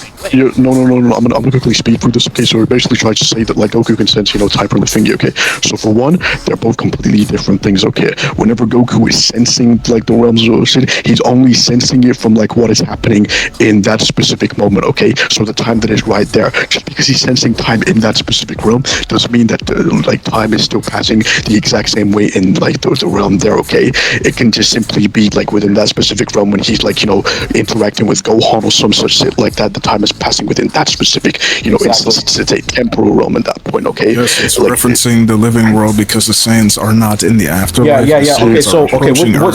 I'm gonna quickly speed through this. Okay, so we're basically trying to say that Goku can sense, time from the finger. Okay, so for one, they're both completely different things. Okay, whenever Goku Goku is sensing like the realms of shit, he's only sensing it from like what is happening in that specific moment. Okay, so the time that is right there, just because he's sensing time in that specific realm doesn't mean that like time is still passing the exact same way in like the realm there. Okay, it can just simply be like within that specific realm when he's like, you know, interacting with Gohan or some such shit like that. The time is passing within that specific, you know, it's a temporal realm at that point. Okay, yes, it's like, referencing the living world because the Saiyans are not in the afterlife. Yeah. Okay, so what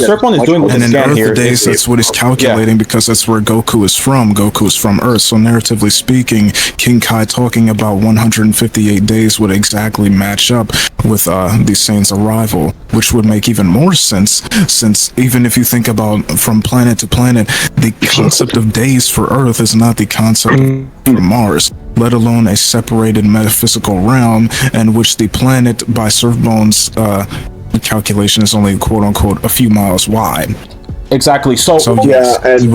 Surfbone is doing with and the in scan Earth here days, that's what he's calculating because that's where Goku is from. Goku is from Earth, so narratively speaking, King Kai talking about 158 days would exactly match up with the Saiyans' arrival, which would make even more sense, since even if you think about from planet to planet, the concept of days for Earth is not the concept for Mars, let alone a separated metaphysical realm in which the planet, by Surfbone's calculation, is only quote-unquote a few miles wide. Exactly. So yeah, and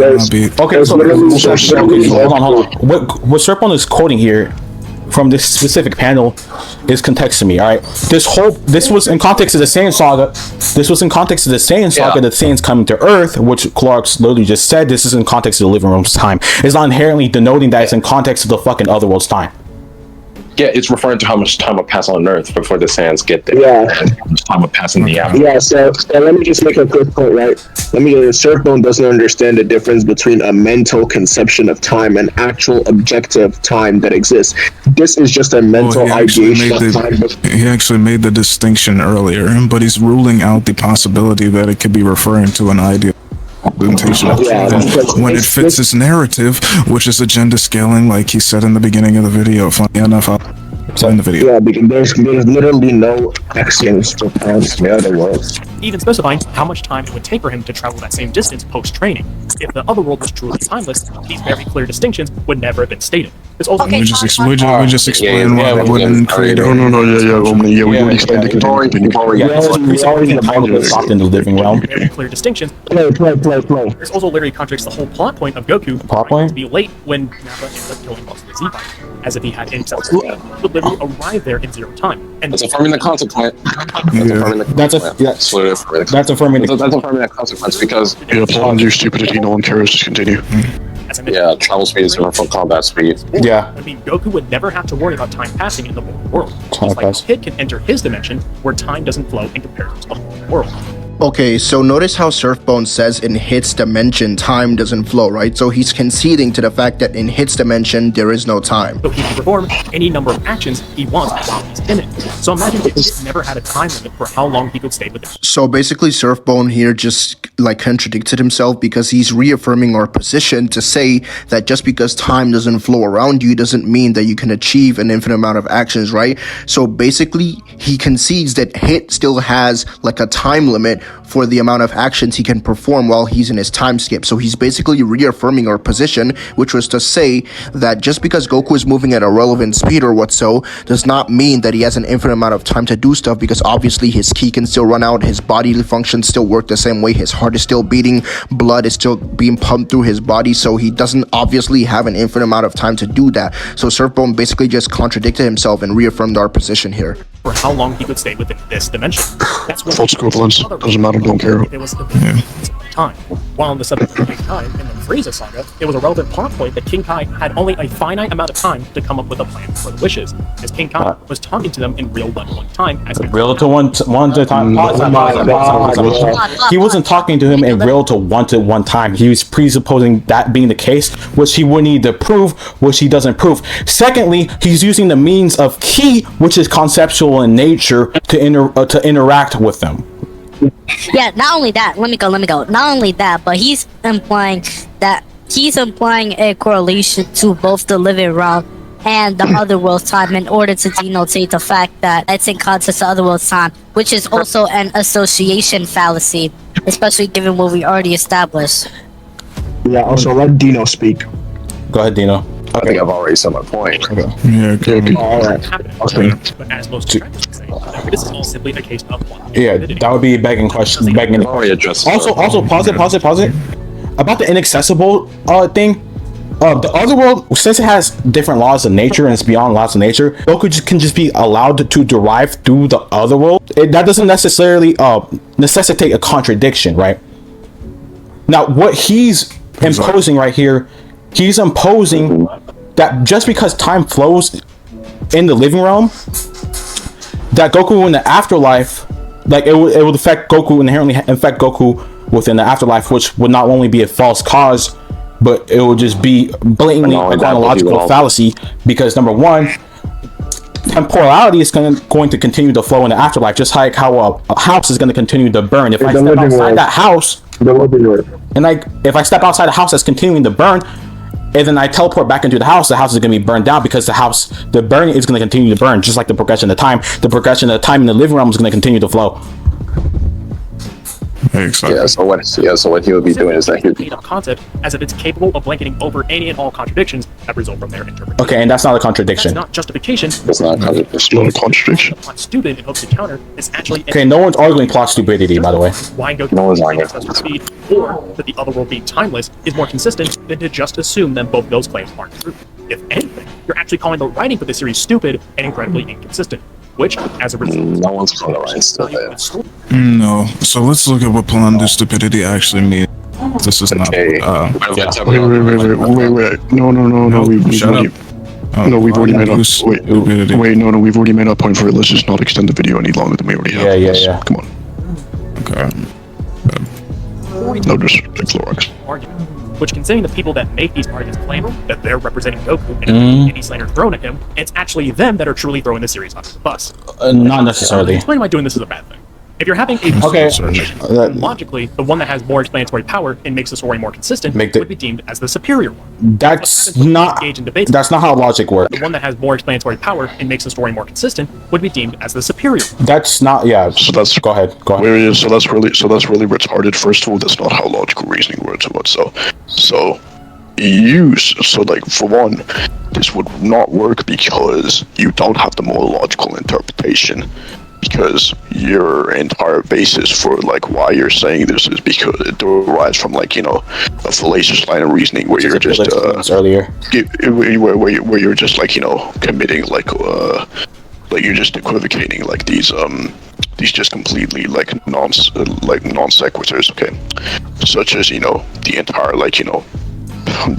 okay. So hold on. What Surfbone is quoting here from this specific panel is context to me. All right, this was in context of the Saiyan saga. This was in context of the Saiyan saga. The Saiyans coming to Earth, which Clark's literally just said. This is in context of the living room's time. It's not inherently denoting that it's in context of the fucking otherworld's time. Yeah, it's referring to how much time will pass on Earth before the Saiyans get there. Yeah. And how much time will pass in the afterlife. Yeah, so let me just make a quick point, right? Surfbone doesn't understand the difference between a mental conception of time and actual objective time that exists. This is just a mental ideation of time. He actually made the distinction earlier, but he's ruling out the possibility that it could be referring to an ideal representation of when it fits his narrative, which is agenda scaling, like he said in the beginning of the video. Funny enough, I'll play in the video. Yeah, because there's literally no actions for plans in the other worlds. Even specifying how much time it would take for him to travel that same distance post-training. If the other world was truly timeless, these very clear distinctions would never have been stated. It's also we just explain why they wouldn't create it. We already explained it. In the living realm. Very clear distinctions. Play. This also literally contradicts the whole plot point of Goku trying to be late when Nappa ended up killing most of the Z-Bite, as if he had himself would literally arrive there in 0 time. And that's affirming the consequence. That's affirming that consequence because upon your stupidity, no one cares. Just continue. Yeah, travel speed is different from combat speed. Yeah. I mean, Goku would never have to worry about time passing in the whole world. Just like Kid can enter his dimension where time doesn't flow in comparison to the whole world. Okay, so notice how Surfbone says in Hit's dimension, time doesn't flow, right? So he's conceding to the fact that in Hit's dimension, there is no time. So he can perform any number of actions he wants while he's in it. So imagine if he never had a time limit for how long he could stay with it. So basically, Surfbone here just like contradicted himself because he's reaffirming our position to say that just because time doesn't flow around you doesn't mean that you can achieve an infinite amount of actions, right? So basically, he concedes that Hit still has like a time limit for the amount of actions he can perform while he's in his time skip. So he's basically reaffirming our position, which was to say that just because Goku is moving at a relevant speed or what so does not mean that he has an infinite amount of time to do stuff, because obviously his ki can still run out, his bodily functions still work the same way, his heart is still beating, blood is still being pumped through his body, so he doesn't obviously have an infinite amount of time to do that. So Surfbone basically just contradicted himself and reaffirmed our position here. For how long he could stay within this dimension. That's what false equivalence. Doesn't matter, don't care. It was time. While on the subject of King Kai in the Frieza saga, it was a relevant plot point that King Kai had only a finite amount of time to come up with a plan for the wishes, as King Kai was talking to them in real 1-to-1 time. As real to one time. He wasn't talking to him in real to 1-to-1 time. He was presupposing that being the case, which he would need to prove, which he doesn't prove. Secondly, he's using the means of ki, which is conceptual in nature, to interact with them. Yeah, not only that, let me go. Not only that, but he's implying a correlation to both the living realm and the otherworld's time in order to denotate the fact that it's in context to otherworld's time, which is also an association fallacy, especially given what we already established. Yeah, also let Dino speak. Go ahead, Dino. I think I've already said my point. Okay. Yeah, okay. All right. But as most detractors say, this is all simply a case of one. Yeah, that would be a begging question. Also, pause it. About the inaccessible thing, The other world, since it has different laws of nature and it's beyond laws of nature, Goku can just be allowed to derive through the other world. That doesn't necessarily necessitate a contradiction, right? Now, what he's imposing right here, he's imposing that just because time flows in the living realm, that Goku in the afterlife, like it would affect Goku, inherently affect Goku within the afterlife, which would not only be a false cause, but it will just be blatantly a chronological fallacy, because number one, temporality is going to continue to flow in the afterlife, just like how a house is going to continue to burn. If I step outside that house, and like if I step outside a house that's continuing to burn, and then I teleport back into the house is going to be burned down, because the burning is going to continue to burn, just like the progression of time. The progression of time in the living realm is going to continue to flow. Exactly. So what he would be doing is that he would made up concept as if it's capable of blanketing over any and all contradictions that result from their interpretation. Okay, and that's not a contradiction. That's not justification. It's not a contradiction. Plot stupid and hopes to counter is actually. Okay, no one's arguing plot stupidity, by the way. Why Goku no one's arguing speed, or that the other world being timeless is more consistent than to just assume that both those claims aren't true. If anything, you're actually calling the writing for the series stupid and incredibly inconsistent, which, as a result, no one's calling the writing stupid. No. So let's look at what planned stupidity actually means. This is not. Wait. No. Shut up. No, we've already made up. Stupidity. Wait. No. We've already made our point for it. Let's just not extend the video any longer than we already have. Yeah. Come on. Okay. No disrespect, Lorax. argument, which, considering the people that make these arguments claim that they're representing Goku and any slander thrown at him, it's actually them that are truly throwing the series under the bus. Not necessarily. Explain why doing this is a bad thing. If you're having a logically, the one that has more explanatory power and makes the story more consistent would be deemed as the superior one. That's not how logic works. The one that has more explanatory power and makes the story more consistent would be deemed as the superior one. That's not. Yeah. So that's go ahead. So that's really retarded. First of all, that's not how logical reasoning works. So for one, this would not work because you don't have the more logical interpretation. Because your entire basis for why you're saying this is because it derives from a fallacious line of reasoning where you're just earlier where you're just committing you're just equivocating these just completely non sequiturs, okay, such as the entire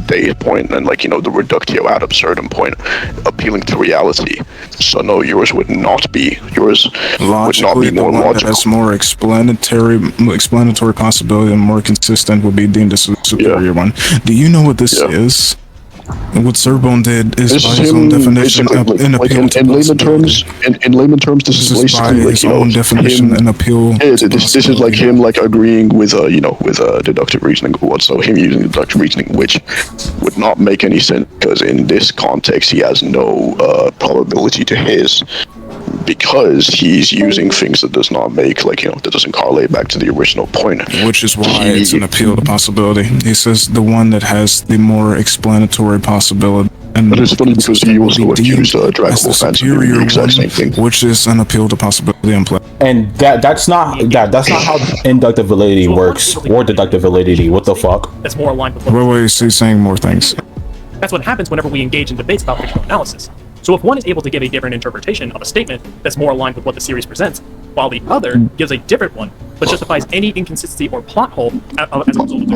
data point and the reductio ad absurdum point appealing to reality. So no, yours would not be more logical. That has more explanatory possibility and more consistent would be deemed a superior one. Do you know what this is? What Surfbone did is by his own definition an appeal to possibility. In layman terms, this is basically his own definition and appeal. This is like him agreeing with deductive reasoning. So him using deductive reasoning, which would not make any sense because in this context he has no probability to his. Because he's using things that does not make that doesn't correlate back to the original point. Which is why it's an appeal to possibility. He says the one that has the more explanatory possibility. But it's funny because he also accused Dragon Ball fans of doing the exact same thing. Which is an appeal to possibility and play. And that's not how inductive validity works or deductive validity. What the fuck? That's more aligned with Wait, he's saying more things. That's what happens whenever we engage in debates about fictional analysis. So if one is able to give a different interpretation of a statement that's more aligned with what the series presents, while the other gives a different one, but justifies any inconsistency or plot hole as a result of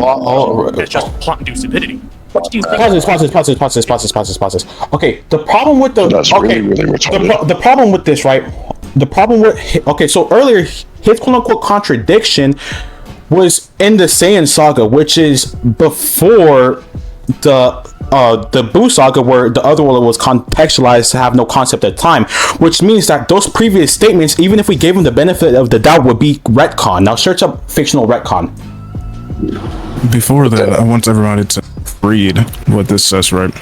their it's just plot-induced stupidity. What do you think? Pauses. Okay, the problem with the problem with this, right? So earlier, his quote-unquote contradiction was in the Saiyan saga, which is before the Buu saga, where the other world was contextualized to have no concept of time, which means that those previous statements, even if we gave them the benefit of the doubt, would be retcon. Now search up fictional retcon. Before that, I want everybody to read what this says, right?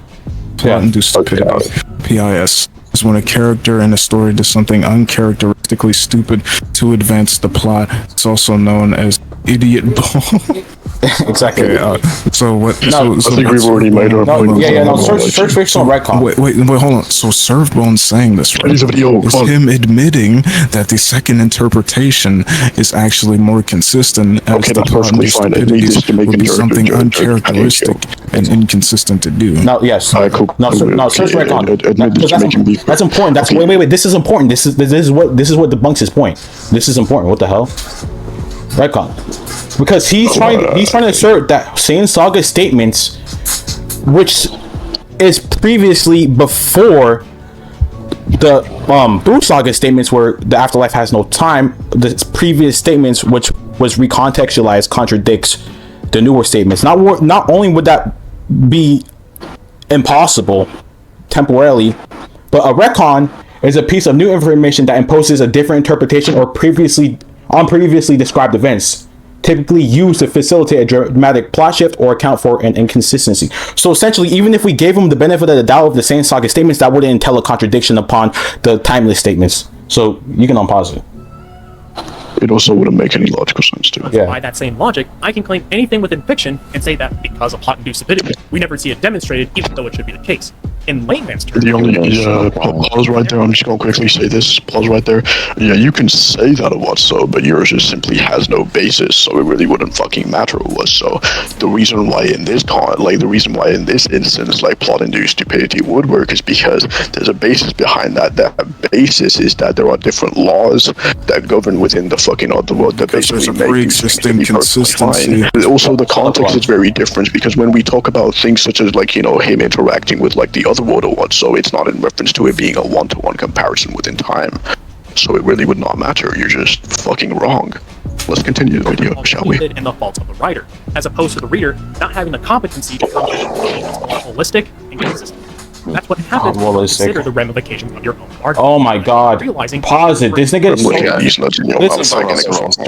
Plot-induced stupidity. PIS is when a character in a story does something uncharacteristically stupid to advance the plot. It's also known as idiot ball. Exactly. Okay, so what? No, so I think we've already made our point. Search fictional retcon. Wait, hold on. So Surfbone's saying this, right? It is a video. Is him admitting that the second interpretation is actually more consistent as Okay, the that's perfectly fine. It needs to make would be something Joke. uncharacteristic and inconsistent to do. No, yes. Alright, cool. No, search retcon. Admit that you're making beef. That's important. That's wait. This is important. This is what debunks his point. This is important. What the hell? Retcon. Because he's trying to assert that Saiyan Saga statements, which is previously before the Buu Saga statements where the afterlife has no time, the previous statements which was recontextualized contradicts the newer statements. Not only would that be impossible temporarily, but a retcon is a piece of new information that imposes a different interpretation or previously described events, typically used to facilitate a dramatic plot shift or account for an inconsistency. So essentially, even if we gave him the benefit of the doubt of the Saiyan Saga statements, that wouldn't entail a contradiction upon the timeless statements. So you can unpause it. It also wouldn't make any logical sense to it. Yeah. By that same logic, I can claim anything within fiction and say that because of plot-induced stupidity, we never see it demonstrated, even though it should be the case. In layman's terms, The only pause right there. I'm just gonna quickly say this. Pause right there. Yeah, you can say that it was so, but yours just simply has no basis, so it really wouldn't fucking matter it was so. The reason why in this instance, like plot-induced stupidity would work is because there's a basis behind that. That basis is that there are different laws that govern within the fucking other world that basically make pre-existing consistency. Also, the context is very different because when we talk about things such as like him interacting with like the other world or what, so it's not in reference to it being a one-to-one comparison within time. So it really would not matter. You're just fucking wrong. Let's continue the video, shall we? And the fault of the writer, as opposed to the reader not having the competency to comprehend holistic and consistent. That's what happens when you consider the ramifications of your own argument. Oh my god. Pause it. This nigga is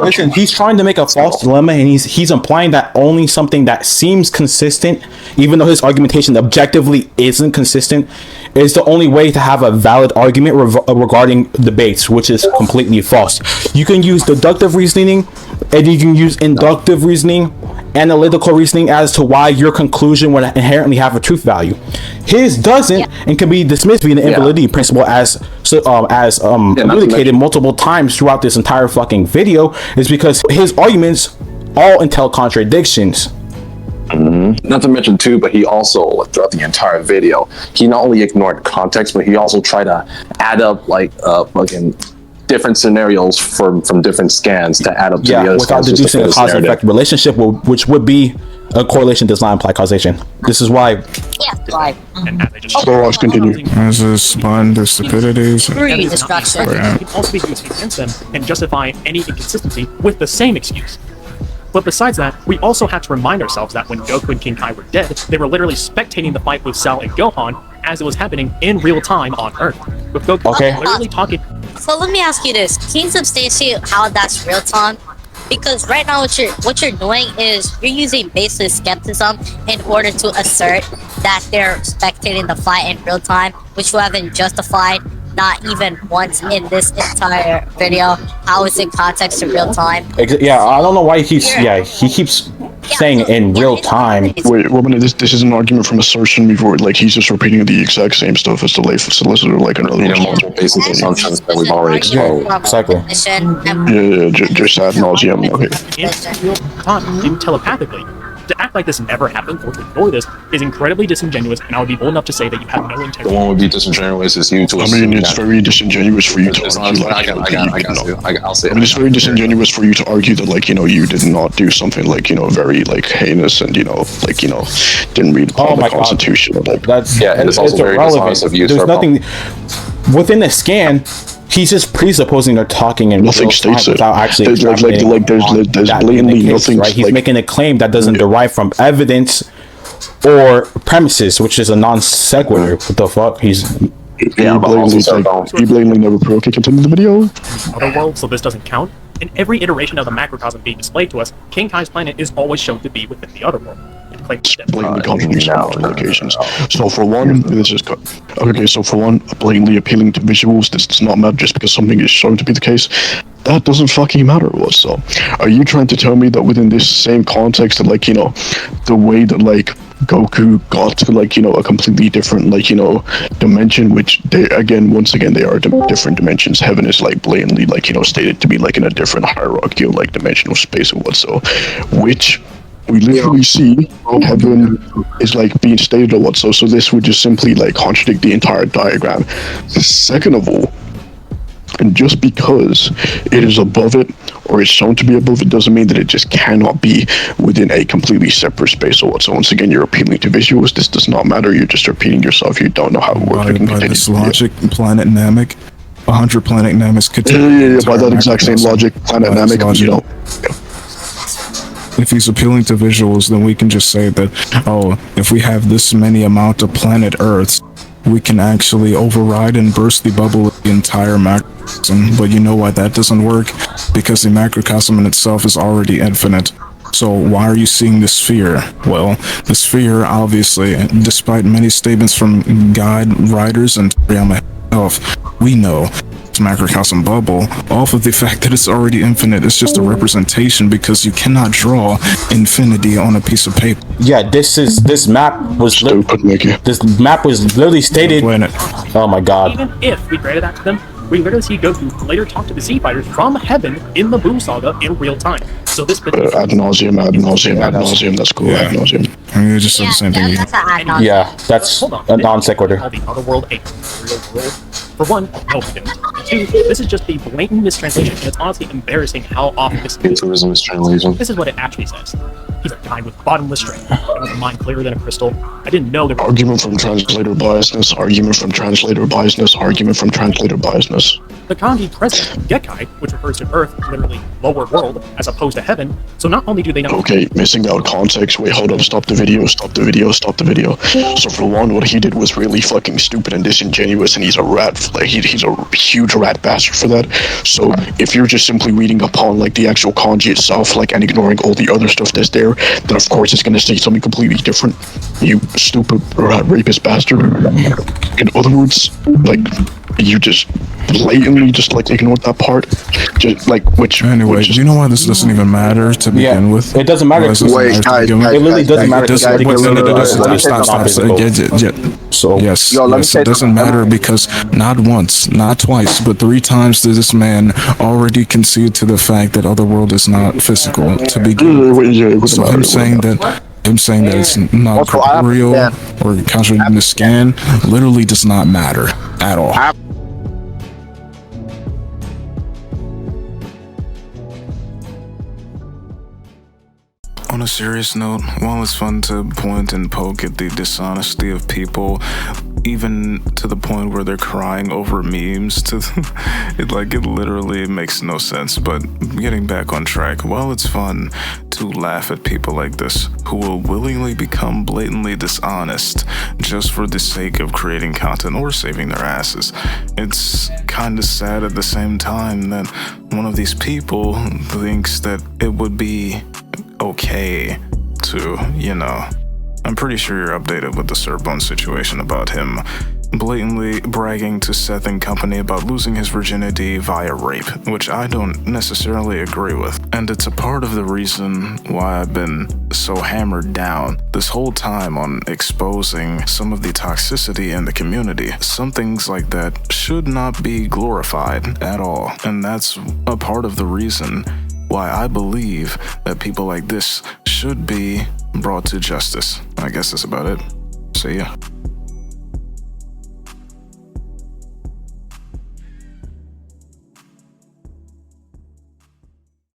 listen, he's trying to make a false dilemma, and he's implying that only something that seems consistent, even though his argumentation objectively isn't consistent, is the only way to have a valid argument regarding debates, which is completely false. You can use deductive reasoning, and you can use inductive reasoning, analytical reasoning as to why your conclusion would inherently have a truth value. His doesn't, and can be dismissed via the invalidity principle as communicated multiple times throughout this entire fucking video, is because his arguments all entail contradictions. Not to mention too, but he also throughout the entire video, he not only ignored context, but he also tried to add up like fucking different scenarios from different scans to add up to the other without scans deducing a cause and effect relationship, which would be a correlation does not imply causation. This is why. And as I just So let's continue. As a spun the stupidities. Destruction. It can also be used against them and justify any inconsistency with the same excuse. But besides that, we also have to remind ourselves that when Goku and King Kai were dead, they were literally spectating the fight with Cell and Gohan as it was happening in real time on Earth. With Goku literally talking. So let me ask you this: can you substantiate how that's real time? Because right now what you're doing is you're using baseless skepticism in order to assert that they're spectating the fight in real time, which you haven't justified not even once in this entire video. How is it context to real time? Yeah, I don't know why he keeps saying in real time. Wait, woman, this is an argument from assertion before, like he's just repeating the exact same stuff as the late solicitor, like another multiple basic assumptions that we've already exposed. Exactly. Just ad nauseum. Okay. In real time, even telepathically. To act like this never happened or to ignore this is incredibly disingenuous, and I would be bold enough to say that you have no integrity. The one would be disingenuous is you to I mean, it's very disingenuous for you to argue I'll say it's very disingenuous for you to argue that, like, you did not do something like, very, like, heinous and, didn't read the Constitution. Like, That's and it's also very dishonest of you. There's nothing within the scan. He's just presupposing they're talking in nothing real states time without actually there's blatantly nothing, right? He's making a claim that doesn't derive from evidence or premises, which is a non sequitur. What the fuck? He blatantly never proved. Okay, continue the video. Other world, so this doesn't count. In every iteration of the macrocosm being displayed to us, King Kai's planet is always shown to be within the other world. Blatantly contradicts multiple locations. So for one, this is blatantly appealing to visuals. This does not matter just because something is shown to be the case. that doesn't fucking matter what. So are you trying to tell me that within this same context that, like, you know, the way that, like, Goku got to, like, you know, a completely different, like, you know, dimension, which they, once again they are different dimensions. Heaven is, like, blatantly, like, you know, stated to be, like, in a different hierarchy of, like, dimensional space or what. So which we literally see heaven is, like, being stated or what. So this would just simply, like, contradict the entire diagram. Second of all, and just because it is above it or is shown to be above it doesn't mean that it just cannot be within a completely separate space or what. So once again, you're appealing to visuals. This does not matter. You're just repeating yourself. You don't know how it works. By this logic, Planet Namek, 100 Planet Nameks could take by that exact same logic, Planet Namek, you know. If he's appealing to visuals, then we can just say that, oh, if we have this many amount of planet Earths, we can actually override and burst the bubble of the entire macrocosm. But you know why that doesn't work? Because the macrocosm in itself is already infinite. So why are you seeing the sphere? Well, the sphere, obviously, despite many statements from guide writers and Toriyama himself, we know macrocosm bubble off of the fact that it's already infinite. It's just a representation because you cannot draw infinity on a piece of paper. Yeah, this map was literally stated. Oh my god. Even if we granted that to them, we literally see Goku later talk to the Z Fighters from heaven in the Boom Saga in real time. So this ad nauseum, that's cool. Yeah. Ad nauseum. I mean, you just said the same thing. That's an ad nauseum. Yeah, that's a non sequitur. All the other world a real world. For one, no, we didn't. Two, this is just a blatant mistranslation, and it's honestly embarrassing how often this is. mistranslation. This is what it actually says. He's a kind with bottomless strength, and with a mind clearer than a crystal. I didn't know there was Argument from translator biasness, argument from translator biasness, argument from translator biasness. the kanji present, Gekkai, which refers to Earth, literally lower world, as opposed to heaven. So not only do they not Okay, missing out context. Wait, hold up, stop the video. So for one, what he did was really fucking stupid and disingenuous, and he's a rat. Like, he's a huge rat bastard for that. So if you're just simply reading upon, like, the actual kanji itself, like, and ignoring all the other stuff that's there, then of course it's gonna say something completely different. You stupid rat rapist bastard. In other words, like, you just blatantly just, like, ignored that part. Just like Anyway, do you know why this doesn't even matter to begin with? It doesn't matter. Wait, guys, it literally doesn't matter. So yes, it doesn't matter because not once, not twice, but 3 times did this man already concede to the fact that Otherworld is not physical to begin with. So him saying that it's not corporeal or contradicting the scan literally does not matter at all. On a serious note, while it's fun to point and poke at the dishonesty of people, even to the point where they're crying over memes, it literally makes no sense. But getting back on track, while it's fun to laugh at people like this, who will willingly become blatantly dishonest just for the sake of creating content or saving their asses, it's kind of sad at the same time that one of these people thinks that it would be okay to, I'm pretty sure you're updated with the surfbone situation about him blatantly bragging to Seth and company about losing his virginity via rape, which I don't necessarily agree with. And it's a part of the reason why I've been so hammered down this whole time on exposing some of the toxicity in the community. Some things like that should not be glorified at all. And that's a part of the reason why I believe that people like this should be brought to justice. I guess that's about it. See ya.